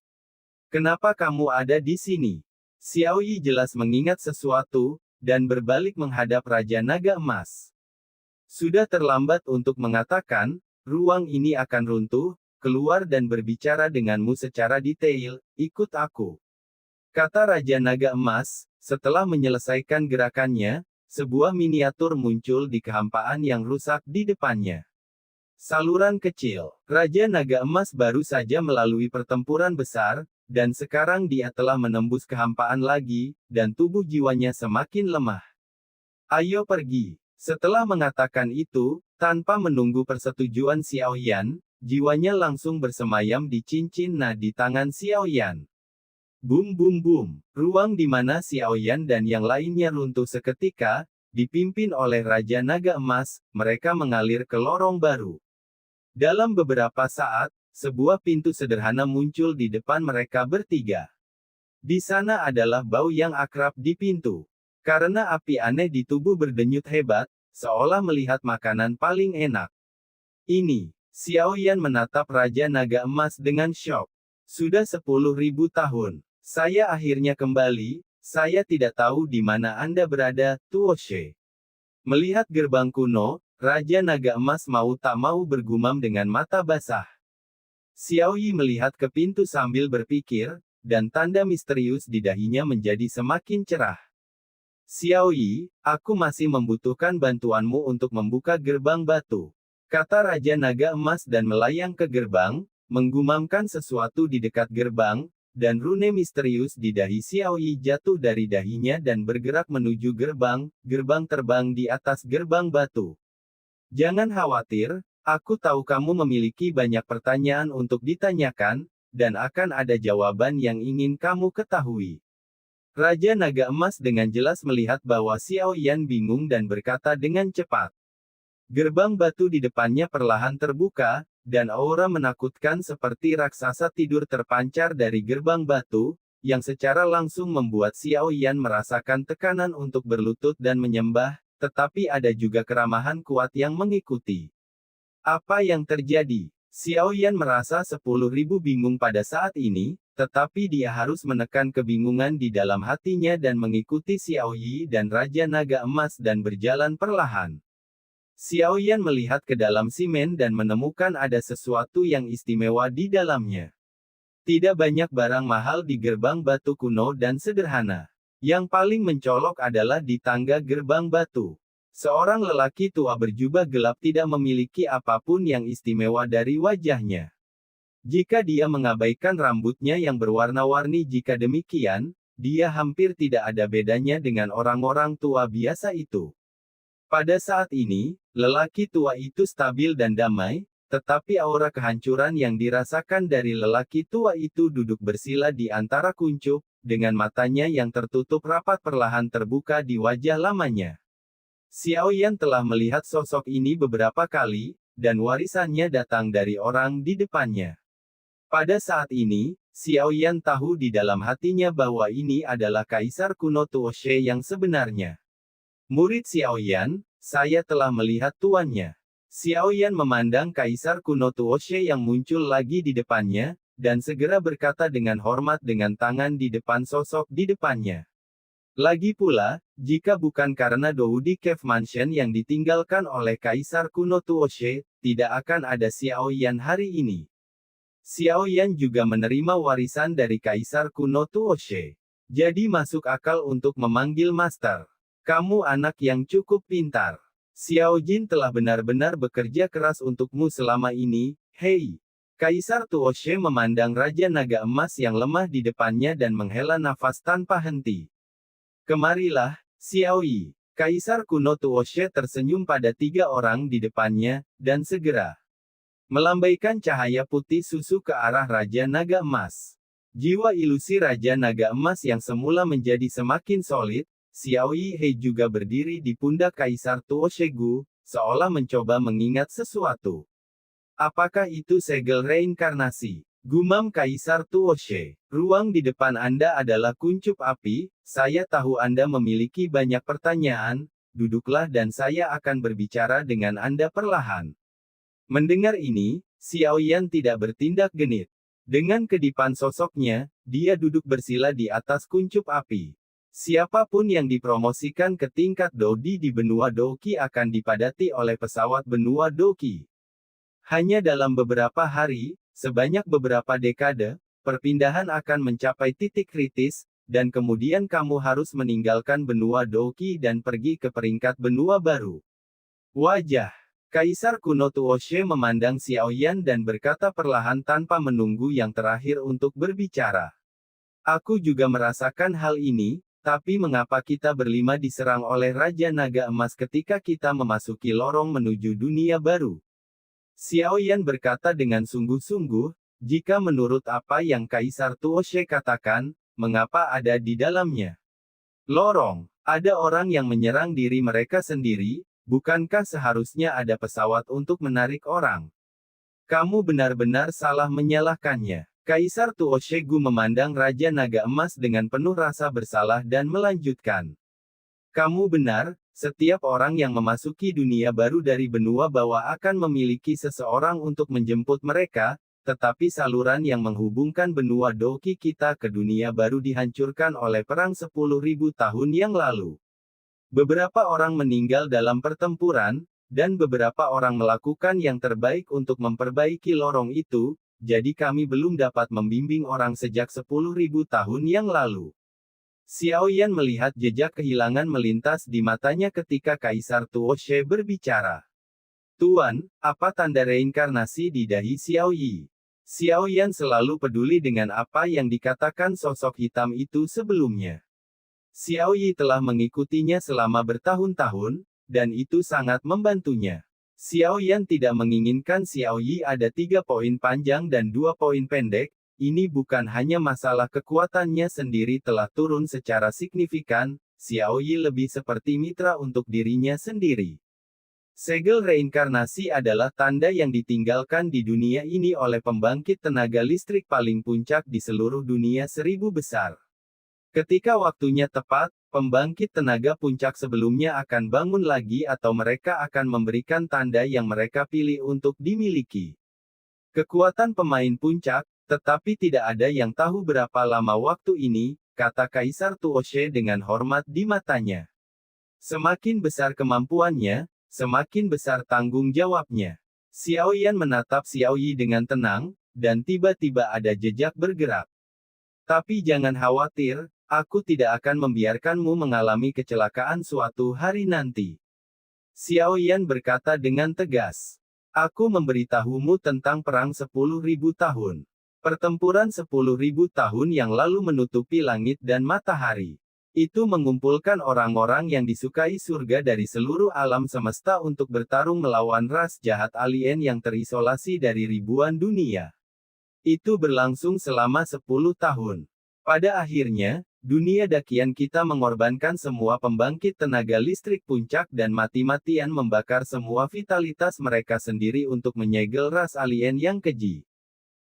Kenapa kamu ada di sini? Xiao Yi jelas mengingat sesuatu, dan berbalik menghadap Raja Naga Emas. Sudah terlambat untuk mengatakan, ruang ini akan runtuh, keluar dan berbicara denganmu secara detail, ikut aku. Kata Raja Naga Emas, setelah menyelesaikan gerakannya, sebuah miniatur muncul di kehampaan yang rusak di depannya. Saluran kecil. Raja Naga Emas baru saja melalui pertempuran besar, dan sekarang dia telah menembus kehampaan lagi, dan tubuh jiwanya semakin lemah. Ayo pergi. Setelah mengatakan itu, tanpa menunggu persetujuan Xiao Yan, jiwanya langsung bersemayam di cincin nah di tangan Xiao Yan. Bum bum bum. Ruang di mana Xiao Yan dan yang lainnya runtuh seketika, dipimpin oleh Raja Naga Emas, mereka mengalir ke lorong baru. Dalam beberapa saat, sebuah pintu sederhana muncul di depan mereka bertiga. Di sana adalah bau yang akrab di pintu. Karena api aneh di tubuh berdenyut hebat, seolah melihat makanan paling enak. Ini, Xiao Yan menatap Raja Naga Emas dengan syok. Sudah 10.000 tahun. Saya akhirnya kembali, saya tidak tahu di mana Anda berada, Tuoshe. Melihat gerbang kuno, Raja Naga Emas mau tak mau bergumam dengan mata basah. Xiao Yi melihat ke pintu sambil berpikir, dan tanda misterius di dahinya menjadi semakin cerah. Xiao Yi, aku masih membutuhkan bantuanmu untuk membuka gerbang batu. Kata Raja Naga Emas dan melayang ke gerbang, menggumamkan sesuatu di dekat gerbang, dan rune misterius di dahi Xiao Yi jatuh dari dahinya dan bergerak menuju gerbang terbang di atas gerbang batu. Jangan khawatir, aku tahu kamu memiliki banyak pertanyaan untuk ditanyakan, dan akan ada jawaban yang ingin kamu ketahui. Raja Naga Emas dengan jelas melihat bahwa Xiao Yan bingung dan berkata dengan cepat. Gerbang batu di depannya perlahan terbuka, dan aura menakutkan seperti raksasa tidur terpancar dari gerbang batu, yang secara langsung membuat Xiao Yan merasakan tekanan untuk berlutut dan menyembah, tetapi ada juga keramahan kuat yang mengikuti. Apa yang terjadi? Xiao Yan merasa 10.000 bingung pada saat ini, tetapi dia harus menekan kebingungan di dalam hatinya dan mengikuti Xiao Yi dan Raja Naga Emas dan berjalan perlahan. Xiao Yan melihat ke dalam simen dan menemukan ada sesuatu yang istimewa di dalamnya. Tidak banyak barang mahal di gerbang batu kuno dan sederhana. Yang paling mencolok adalah di tangga gerbang batu. Seorang lelaki tua berjubah gelap tidak memiliki apapun yang istimewa dari wajahnya. Jika dia mengabaikan rambutnya yang berwarna-warni, jika demikian, dia hampir tidak ada bedanya dengan orang-orang tua biasa itu. Pada saat ini, lelaki tua itu stabil dan damai, tetapi aura kehancuran yang dirasakan dari lelaki tua itu duduk bersila di antara kuncup, dengan matanya yang tertutup rapat perlahan terbuka di wajah lamanya. Xiao Yan telah melihat sosok ini beberapa kali, dan warisannya datang dari orang di depannya. Pada saat ini, Xiao Yan tahu di dalam hatinya bahwa ini adalah Kaisar kuno Tuoshe yang sebenarnya. Murid Xiao Yan, saya telah melihat tuannya. Xiao Yan memandang Kaisar kuno Tuoshe yang muncul lagi di depannya, dan segera berkata dengan hormat dengan tangan di depan sosok di depannya. Lagi pula, jika bukan karena Doudi Cave Mansion yang ditinggalkan oleh Kaisar kuno Tuoshe, tidak akan ada Xiao Yan hari ini. Xiao Yan juga menerima warisan dari Kaisar kuno Tuoshe. Jadi masuk akal untuk memanggil Master. Kamu anak yang cukup pintar. Xiao Jin telah benar-benar bekerja keras untukmu selama ini, hei. Kaisar Tuoshe memandang Raja Naga Emas yang lemah di depannya dan menghela nafas tanpa henti. Kemarilah, Xiao Yi. Kaisar kuno Tuoshe tersenyum pada 3 orang di depannya, dan segera melambaikan cahaya putih susu ke arah Raja Naga Emas. Jiwa ilusi Raja Naga Emas yang semula menjadi semakin solid, Xiao Yi He juga berdiri di pundak Kaisar Tuoshe Gu, seolah mencoba mengingat sesuatu. Apakah itu segel reinkarnasi? Gumam Kaisar Tuoshe. Ruang di depan Anda adalah kuncup api, saya tahu Anda memiliki banyak pertanyaan, duduklah dan saya akan berbicara dengan Anda perlahan. Mendengar ini, Xiao Yan tidak bertindak genit. Dengan kedipan sosoknya, dia duduk bersila di atas kuncup api. Siapapun yang dipromosikan ke tingkat Dodi di benua Doki akan dipadati oleh pesawat benua Doki. Hanya dalam beberapa hari, sebanyak beberapa dekade, perpindahan akan mencapai titik kritis, dan kemudian kamu harus meninggalkan benua Doki dan pergi ke peringkat benua baru. Wajah Kaisar kuno Tuoshe memandang Xiao Yan dan berkata perlahan tanpa menunggu yang terakhir untuk berbicara. Aku juga merasakan hal ini, tapi mengapa kita berlima diserang oleh Raja Naga Emas ketika kita memasuki lorong menuju dunia baru? Xiao Yan berkata dengan sungguh-sungguh, jika menurut apa yang Kaisar Tuoshe katakan, mengapa ada di dalamnya? Lorong, ada orang yang menyerang diri mereka sendiri, bukankah seharusnya ada pesawat untuk menarik orang? Kamu benar-benar salah menyalahkannya. Kaisar Tuoshe Gu memandang Raja Naga Emas dengan penuh rasa bersalah dan melanjutkan. Kamu benar, setiap orang yang memasuki dunia baru dari benua bawah akan memiliki seseorang untuk menjemput mereka, tetapi saluran yang menghubungkan benua Doki kita ke dunia baru dihancurkan oleh perang 10.000 tahun yang lalu. Beberapa orang meninggal dalam pertempuran, dan beberapa orang melakukan yang terbaik untuk memperbaiki lorong itu, jadi kami belum dapat membimbing orang sejak 10.000 tahun yang lalu. Xiao Yan melihat jejak kehilangan melintas di matanya ketika Kaisar Tuoshe berbicara. Tuan, apa tanda reinkarnasi di dahi Xiao Yi? Xiao Yan selalu peduli dengan apa yang dikatakan sosok hitam itu sebelumnya. Xiao Yi telah mengikutinya selama bertahun-tahun, dan itu sangat membantunya. Xiao Yan tidak menginginkan Xiao Yi ada 3 poin panjang dan 2 poin pendek, ini bukan hanya masalah kekuatannya sendiri telah turun secara signifikan, Xiao Yi lebih seperti mitra untuk dirinya sendiri. Segel reinkarnasi adalah tanda yang ditinggalkan di dunia ini oleh pembangkit tenaga listrik paling puncak di seluruh dunia 1000 besar. Ketika waktunya tepat, pembangkit tenaga puncak sebelumnya akan bangun lagi atau mereka akan memberikan tanda yang mereka pilih untuk dimiliki. Kekuatan pemain puncak, tetapi tidak ada yang tahu berapa lama waktu ini, kata Kaisar Tuoshe dengan hormat di matanya. Semakin besar kemampuannya, semakin besar tanggung jawabnya. Xiao Yan menatap Xiao Yi dengan tenang, dan tiba-tiba ada jejak bergerak. Tapi jangan khawatir, aku tidak akan membiarkanmu mengalami kecelakaan suatu hari nanti. Xiao Yan berkata dengan tegas. Aku memberitahumu tentang perang 10.000 tahun. Pertempuran 10.000 tahun yang lalu menutupi langit dan matahari. Itu mengumpulkan orang-orang yang disukai surga dari seluruh alam semesta untuk bertarung melawan ras jahat alien yang terisolasi dari ribuan dunia. Itu berlangsung selama 10 tahun. Pada akhirnya, dunia dakian kita mengorbankan semua pembangkit tenaga listrik puncak dan mati-matian membakar semua vitalitas mereka sendiri untuk menyegel ras alien yang keji.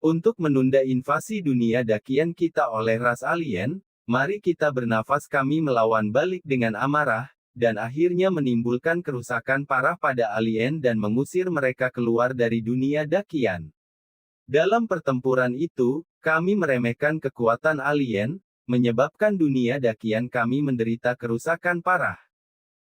Untuk menunda invasi dunia dakian kita oleh ras alien, mari kita bernafas kami melawan balik dengan amarah, dan akhirnya menimbulkan kerusakan parah pada alien dan mengusir mereka keluar dari dunia dakian. Dalam pertempuran itu, kami meremehkan kekuatan alien, menyebabkan dunia dakian kami menderita kerusakan parah.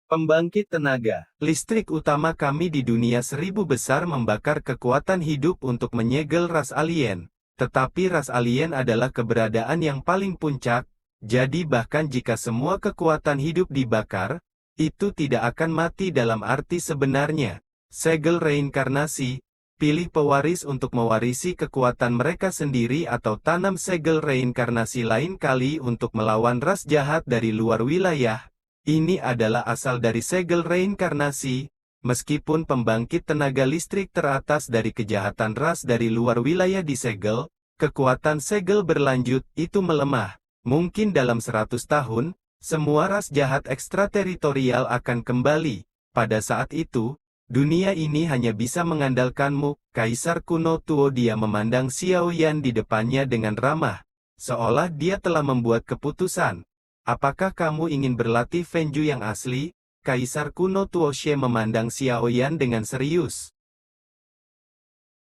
Pembangkit tenaga listrik utama kami di dunia 1000 besar membakar kekuatan hidup untuk menyegel ras alien. Tetapi ras alien adalah keberadaan yang paling puncak, Jadi bahkan jika semua kekuatan hidup dibakar, itu tidak akan mati dalam arti sebenarnya. Segel reinkarnasi, pilih pewaris untuk mewarisi kekuatan mereka sendiri atau tanam segel reinkarnasi lain kali untuk melawan ras jahat dari luar wilayah. Ini adalah asal dari segel reinkarnasi. Meskipun pembangkit tenaga listrik teratas dari kejahatan ras dari luar wilayah disegel, kekuatan segel berlanjut, itu melemah. Mungkin dalam 100 tahun, semua ras jahat ekstrateritorial akan kembali. Pada saat itu, dunia ini hanya bisa mengandalkanmu, Kaisar kuno Tuo. Dia memandang Xiao Yan di depannya dengan ramah, seolah dia telah membuat keputusan. Apakah kamu ingin berlatih Fenju yang asli? Kaisar kuno Tuo She memandang Xiao Yan dengan serius.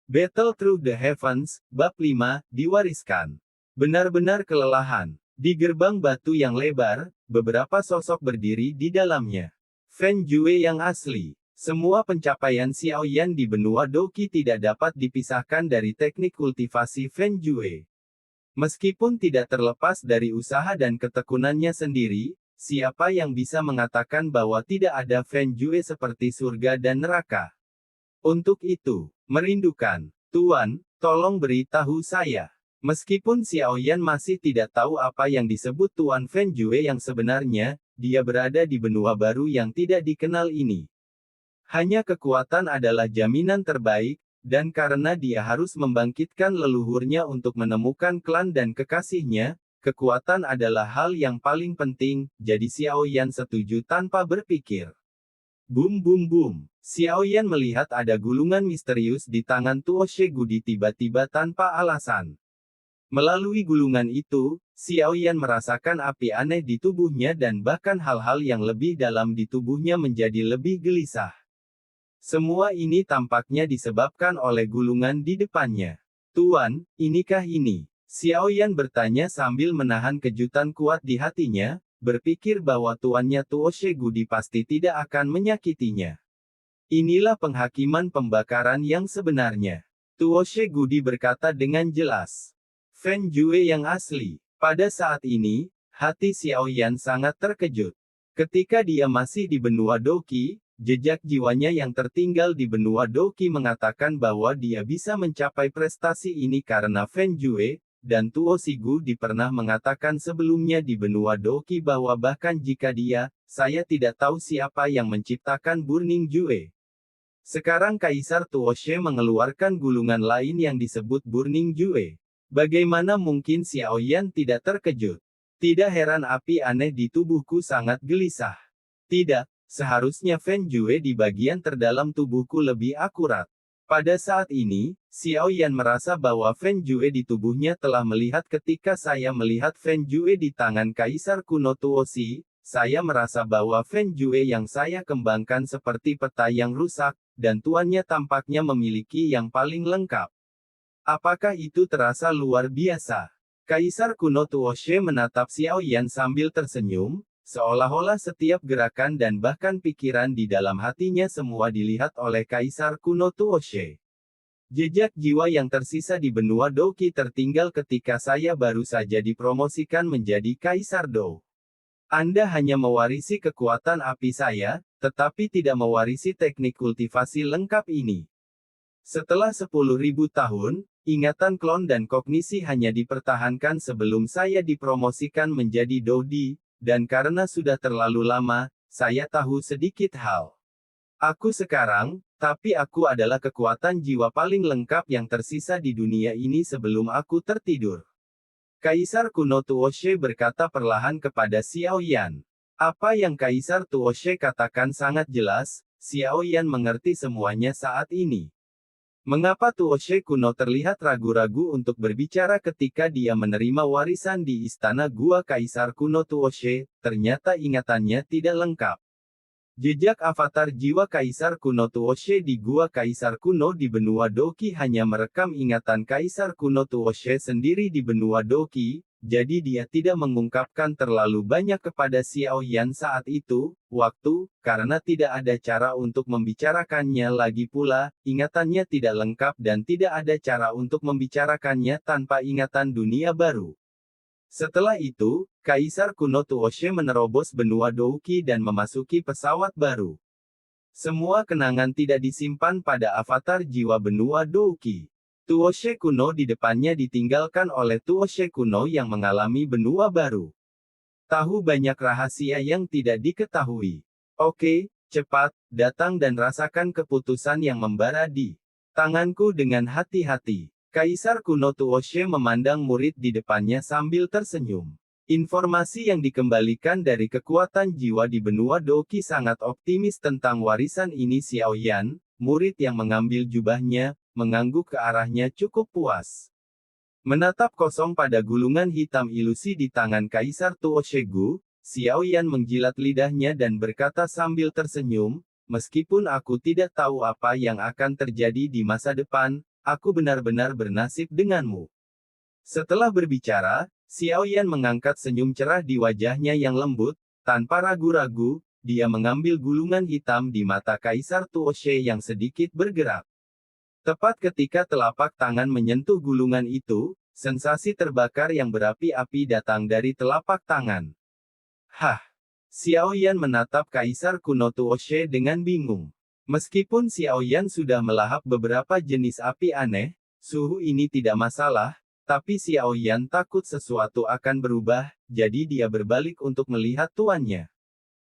Battle Through the Heavens, Bab 5, diwariskan. Benar-benar kelelahan. Di gerbang batu yang lebar, beberapa sosok berdiri di dalamnya. Fen Jue yang asli. Semua pencapaian Xiao Yan di benua Doqi tidak dapat dipisahkan dari teknik kultivasi Fen Jue. Meskipun tidak terlepas dari usaha dan ketekunannya sendiri, siapa yang bisa mengatakan bahwa tidak ada Fen Jue seperti surga dan neraka? Untuk itu, merindukan, Tuan, tolong beritahu saya. Meskipun Xiao Yan masih tidak tahu apa yang disebut Tuan Fen Jue yang sebenarnya, dia berada di benua baru yang tidak dikenal ini. Hanya kekuatan adalah jaminan terbaik, dan karena dia harus membangkitkan leluhurnya untuk menemukan klan dan kekasihnya, kekuatan adalah hal yang paling penting, jadi Xiao Yan setuju tanpa berpikir. Bum bum bum. Xiao Yan melihat ada gulungan misterius di tangan Tuo She Gudi tiba-tiba tanpa alasan. Melalui gulungan itu, Xiao Yan merasakan api aneh di tubuhnya dan bahkan hal-hal yang lebih dalam di tubuhnya menjadi lebih gelisah. Semua ini tampaknya disebabkan oleh gulungan di depannya. Tuan, inikah ini? Xiao Yan bertanya sambil menahan kejutan kuat di hatinya, berpikir bahwa tuannya Tuo She Gudi pasti tidak akan menyakitinya. Inilah penghakiman pembakaran yang sebenarnya. Tuo She Gudi berkata dengan jelas. Fen Jue yang asli. Pada saat ini, hati Xiao Yan sangat terkejut. Ketika dia masih di benua Doqi, jejak jiwanya yang tertinggal di benua Doqi mengatakan bahwa dia bisa mencapai prestasi ini karena Fen Jue, dan Tuo Sigu pernah mengatakan sebelumnya di benua Doqi bahwa bahkan jika saya tidak tahu siapa yang menciptakan Burning Jue. Sekarang Kaisar Tuo She mengeluarkan gulungan lain yang disebut Burning Jue. Bagaimana mungkin Xiao Yan tidak terkejut? Tidak heran api aneh di tubuhku sangat gelisah. Tidak, seharusnya Fen Jue di bagian terdalam tubuhku lebih akurat. Pada saat ini, Xiao Yan merasa bahwa Fen Jue di tubuhnya telah melihat ketika saya melihat Fen Jue di tangan Kaisar kuno Tuo Shi, saya merasa bahwa Fen Jue yang saya kembangkan seperti peta yang rusak, dan tuannya tampaknya memiliki yang paling lengkap. Apakah itu terasa luar biasa? Kaisar kuno Tuo She menatap Xiao Yan sambil tersenyum, seolah-olah setiap gerakan dan bahkan pikiran di dalam hatinya semua dilihat oleh Kaisar kuno Tuo She. Jejak jiwa yang tersisa di benua Doqi tertinggal ketika saya baru saja dipromosikan menjadi Kaisar Do. Anda hanya mewarisi kekuatan api saya, tetapi tidak mewarisi teknik kultivasi lengkap ini. Setelah 10.000 tahun, ingatan klon dan kognisi hanya dipertahankan sebelum saya dipromosikan menjadi Dodi, dan karena sudah terlalu lama, saya tahu sedikit hal. Aku sekarang, tapi aku adalah kekuatan jiwa paling lengkap yang tersisa di dunia ini sebelum aku tertidur. Kaisar kuno Tuo She berkata perlahan kepada Xiao Yan. Apa yang Kaisar Tuo She katakan sangat jelas, Xiao Yan mengerti semuanya saat ini. Mengapa Tuo She kuno terlihat ragu-ragu untuk berbicara ketika dia menerima warisan di istana gua Kaisar kuno Tuo She? Ternyata ingatannya tidak lengkap. Jejak avatar jiwa Kaisar kuno Tuo She di gua Kaisar kuno di benua Doqi hanya merekam ingatan Kaisar kuno Tuo She sendiri di benua Doqi, jadi dia tidak mengungkapkan terlalu banyak kepada Xiao Yan saat itu, karena tidak ada cara untuk membicarakannya lagi pula, ingatannya tidak lengkap dan tidak ada cara untuk membicarakannya tanpa ingatan dunia baru. Setelah itu, Kaisar kuno Tuoshe menerobos benua Douki dan memasuki pesawat baru. Semua kenangan tidak disimpan pada avatar jiwa benua Douki. Tuoshe kuno di depannya ditinggalkan oleh Tuoshe kuno yang mengalami benua baru. Tahu banyak rahasia yang tidak diketahui. Oke, cepat, datang dan rasakan keputusan yang membara di tanganku dengan hati-hati. Kaisar kuno Tuoshe memandang murid di depannya sambil tersenyum. Informasi yang dikembalikan dari kekuatan jiwa di benua Douki sangat optimis tentang warisan ini. Xiaoyan, murid yang mengambil jubahnya, mengangguk ke arahnya cukup puas. Menatap kosong pada gulungan hitam ilusi di tangan Kaisar Tuoshe Gu, Xiaoyan menjilat lidahnya dan berkata sambil tersenyum, meskipun aku tidak tahu apa yang akan terjadi di masa depan, aku benar-benar bernasib denganmu. Setelah berbicara, Xiaoyan mengangkat senyum cerah di wajahnya yang lembut, tanpa ragu-ragu, dia mengambil gulungan hitam di mata Kaisar Tuoshe yang sedikit bergerak. Tepat ketika telapak tangan menyentuh gulungan itu, sensasi terbakar yang berapi-api datang dari telapak tangan. Hah! Xiaoyan menatap Kaisar kuno Tuoshe dengan bingung. Meskipun Xiaoyan sudah melahap beberapa jenis api aneh, suhu ini tidak masalah, tapi Xiaoyan takut sesuatu akan berubah, jadi dia berbalik untuk melihat tuannya.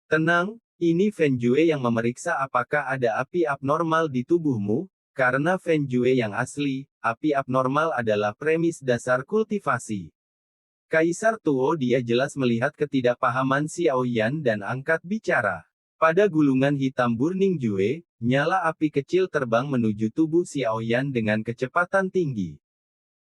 Tenang, ini Fen Jue yang memeriksa apakah ada api abnormal di tubuhmu, karena Fen Jue yang asli, api abnormal adalah premis dasar kultivasi. Kaisar Tuo dia jelas melihat ketidakpahaman Xiaoyan dan angkat bicara. Pada gulungan hitam Burning Jue, nyala api kecil terbang menuju tubuh Xiaoyan dengan kecepatan tinggi.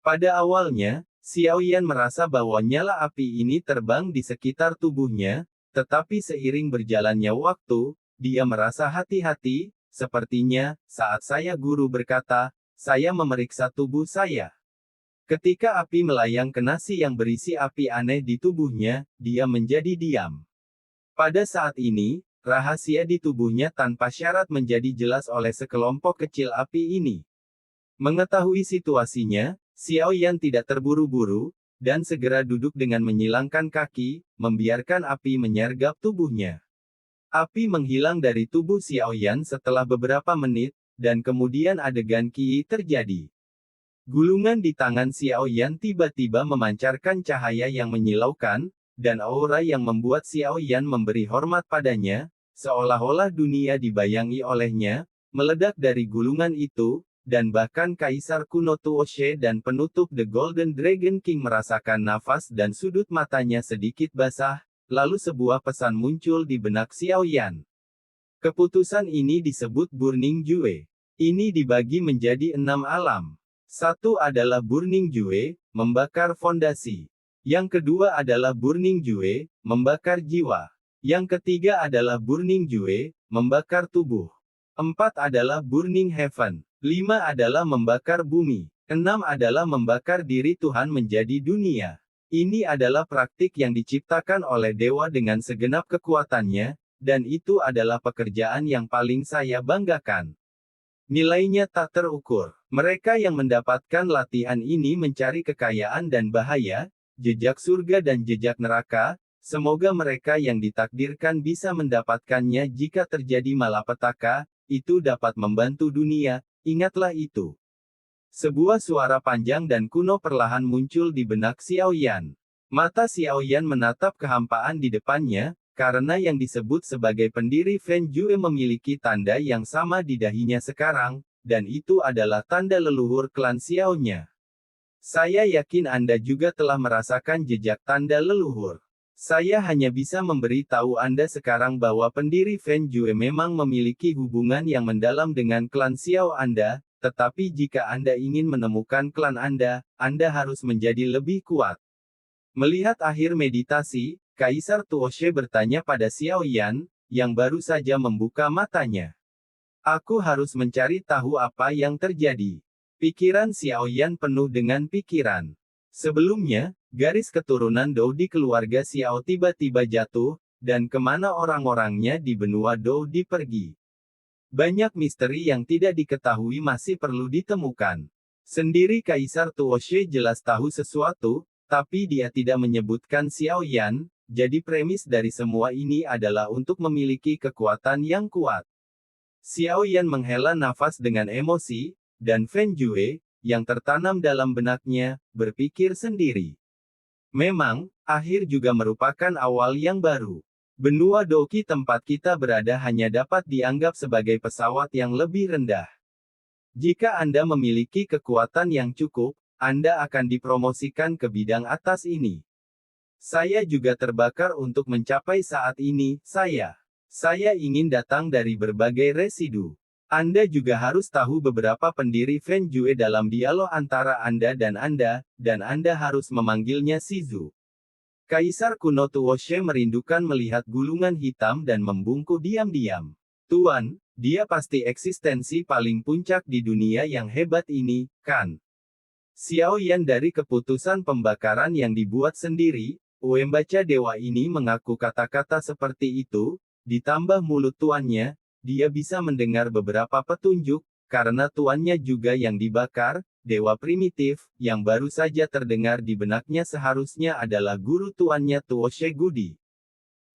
Pada awalnya, Xiaoyan merasa bahwa nyala api ini terbang di sekitar tubuhnya, tetapi seiring berjalannya waktu, dia merasa hati-hati, sepertinya, saat saya guru berkata, saya memeriksa tubuh saya. Ketika api melayang ke nasi yang berisi api aneh di tubuhnya, dia menjadi diam. Pada saat ini, rahasia di tubuhnya tanpa syarat menjadi jelas oleh sekelompok kecil api ini. Mengetahui situasinya, Xiaoyan tidak terburu-buru, dan segera duduk dengan menyilangkan kaki, membiarkan api menyergap tubuhnya. Api menghilang dari tubuh Xiaoyan setelah beberapa menit, dan kemudian adegan Qi terjadi. Gulungan di tangan Xiaoyan tiba-tiba memancarkan cahaya yang menyilaukan, dan aura yang membuat Xiaoyan memberi hormat padanya, seolah-olah dunia dibayangi olehnya, meledak dari gulungan itu, dan bahkan Kaisar kuno Tuoshe dan penutup The Golden Dragon King merasakan nafas dan sudut matanya sedikit basah, lalu sebuah pesan muncul di benak Xiaoyan. Keputusan ini disebut Burning Jue. Ini dibagi menjadi 6 alam. Satu adalah Burning Jue, membakar fondasi. Yang kedua adalah Burning Jue, membakar jiwa. Yang ketiga adalah Burning Jue, membakar tubuh. 4 adalah Burning Heaven. 5 adalah membakar bumi. 6 adalah membakar diri Tuhan menjadi dunia. Ini adalah praktik yang diciptakan oleh dewa dengan segenap kekuatannya, dan itu adalah pekerjaan yang paling saya banggakan. Nilainya tak terukur. Mereka yang mendapatkan latihan ini mencari kekayaan dan bahaya, jejak surga dan jejak neraka. Semoga mereka yang ditakdirkan bisa mendapatkannya jika terjadi malapetaka, itu dapat membantu dunia. Ingatlah itu. Sebuah suara panjang dan kuno perlahan muncul di benak Xiaoyan. Mata Xiaoyan menatap kehampaan di depannya, karena yang disebut sebagai pendiri Fen Jue memiliki tanda yang sama di dahinya sekarang, dan itu adalah tanda leluhur klan Xiaonya. Saya yakin Anda juga telah merasakan jejak tanda leluhur. Saya hanya bisa memberi tahu Anda sekarang bahwa pendiri Fen Jue memang memiliki hubungan yang mendalam dengan klan Xiao Anda, tetapi jika Anda ingin menemukan klan Anda harus menjadi lebih kuat. Melihat akhir meditasi, Kaisar Tuoshe bertanya pada Xiaoyan, yang baru saja membuka matanya. Aku harus mencari tahu apa yang terjadi. Pikiran Xiaoyan penuh dengan pikiran. Sebelumnya, garis keturunan Dou di keluarga Xiao tiba-tiba jatuh, dan kemana orang-orangnya di benua Dou pergi. Banyak misteri yang tidak diketahui masih perlu ditemukan. Sendiri Kaisar Tuoshe jelas tahu sesuatu, Tapi dia tidak menyebutkan Xiao Yan, jadi premis dari semua ini adalah untuk memiliki kekuatan yang kuat. Xiao Yan menghela nafas dengan emosi, dan Feng Jue, yang tertanam dalam benaknya, berpikir sendiri. Memang, akhir juga merupakan awal yang baru. Benua Doki tempat kita berada hanya dapat dianggap sebagai pesawat yang lebih rendah. Jika Anda memiliki kekuatan yang cukup, Anda akan dipromosikan ke bidang atas ini. Saya juga terbakar untuk mencapai saat ini, Saya ingin datang dari berbagai residu. Anda juga harus tahu beberapa pendiri Feng Jue dalam dialog antara Anda, dan Anda harus memanggilnya Shizu. Kaisar kuno Tuoshe merindukan melihat gulungan hitam dan membungkuk diam-diam. Tuan, dia pasti eksistensi paling puncak di dunia yang hebat ini, kan? Xiao Yan dari keputusan pembakaran yang dibuat sendiri, Uembaca dewa ini mengaku kata-kata seperti itu, ditambah mulut tuannya, dia bisa mendengar beberapa petunjuk, karena tuannya juga yang dibakar, dewa primitif, yang baru saja terdengar di benaknya seharusnya adalah guru tuannya Tuoshe Gudi.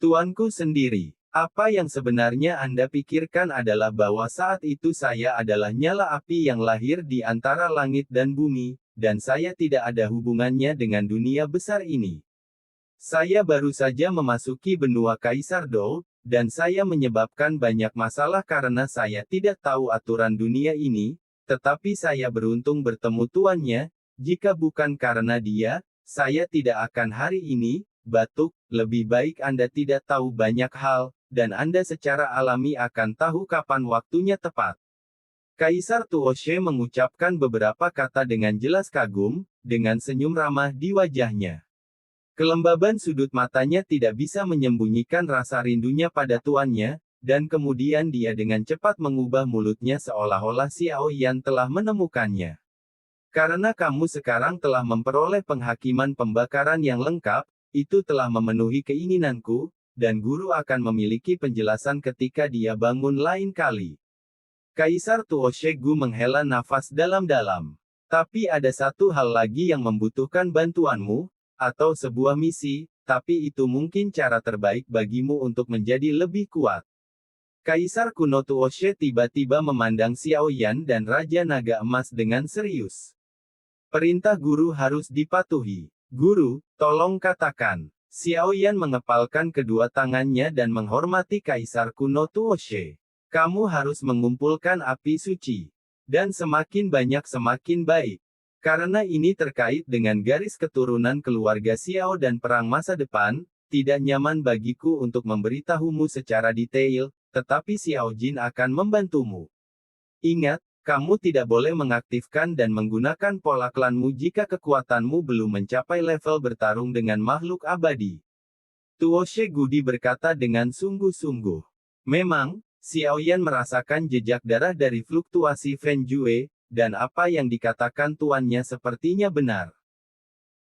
Tuanku sendiri. Apa yang sebenarnya Anda pikirkan adalah bahwa saat itu saya adalah nyala api yang lahir di antara langit dan bumi, dan saya tidak ada hubungannya dengan dunia besar ini. Saya baru saja memasuki benua Kaisar Dou, dan saya menyebabkan banyak masalah karena saya tidak tahu aturan dunia ini, tetapi saya beruntung bertemu tuannya, jika bukan karena dia, saya tidak akan hari ini, batuk, lebih baik Anda tidak tahu banyak hal, dan Anda secara alami akan tahu kapan waktunya tepat. Kaisar Tuoshe mengucapkan beberapa kata dengan jelas kagum, dengan senyum ramah di wajahnya. Kelembaban sudut matanya tidak bisa menyembunyikan rasa rindunya pada tuannya, dan kemudian dia dengan cepat mengubah mulutnya seolah-olah Xiao Yan telah menemukannya. Karena kamu sekarang telah memperoleh penghakiman pembakaran yang lengkap, itu telah memenuhi keinginanku, dan guru akan memiliki penjelasan ketika dia bangun lain kali. Kaisar Tuoshe Gu menghela nafas dalam-dalam. Tapi ada satu hal lagi yang membutuhkan bantuanmu, atau sebuah misi, tapi itu mungkin cara terbaik bagimu untuk menjadi lebih kuat. Kaisar kuno Tuoshe tiba-tiba memandang Xiao Yan dan Raja Naga Emas dengan serius. Perintah guru harus dipatuhi. Guru, tolong katakan. Xiao Yan mengepalkan kedua tangannya dan menghormati Kaisar kuno Tuoshe. Kamu harus mengumpulkan api suci. Dan semakin banyak semakin baik. Karena ini terkait dengan garis keturunan keluarga Xiao dan perang masa depan, tidak nyaman bagiku untuk memberitahumu secara detail, tetapi Xiao Jin akan membantumu. Ingat, kamu tidak boleh mengaktifkan dan menggunakan pola klanmu jika kekuatanmu belum mencapai level bertarung dengan makhluk abadi. Tuoshe Gudi berkata dengan sungguh-sungguh. Memang, Xiao Yan merasakan jejak darah dari fluktuasi Feng Jue, dan apa yang dikatakan tuannya sepertinya benar.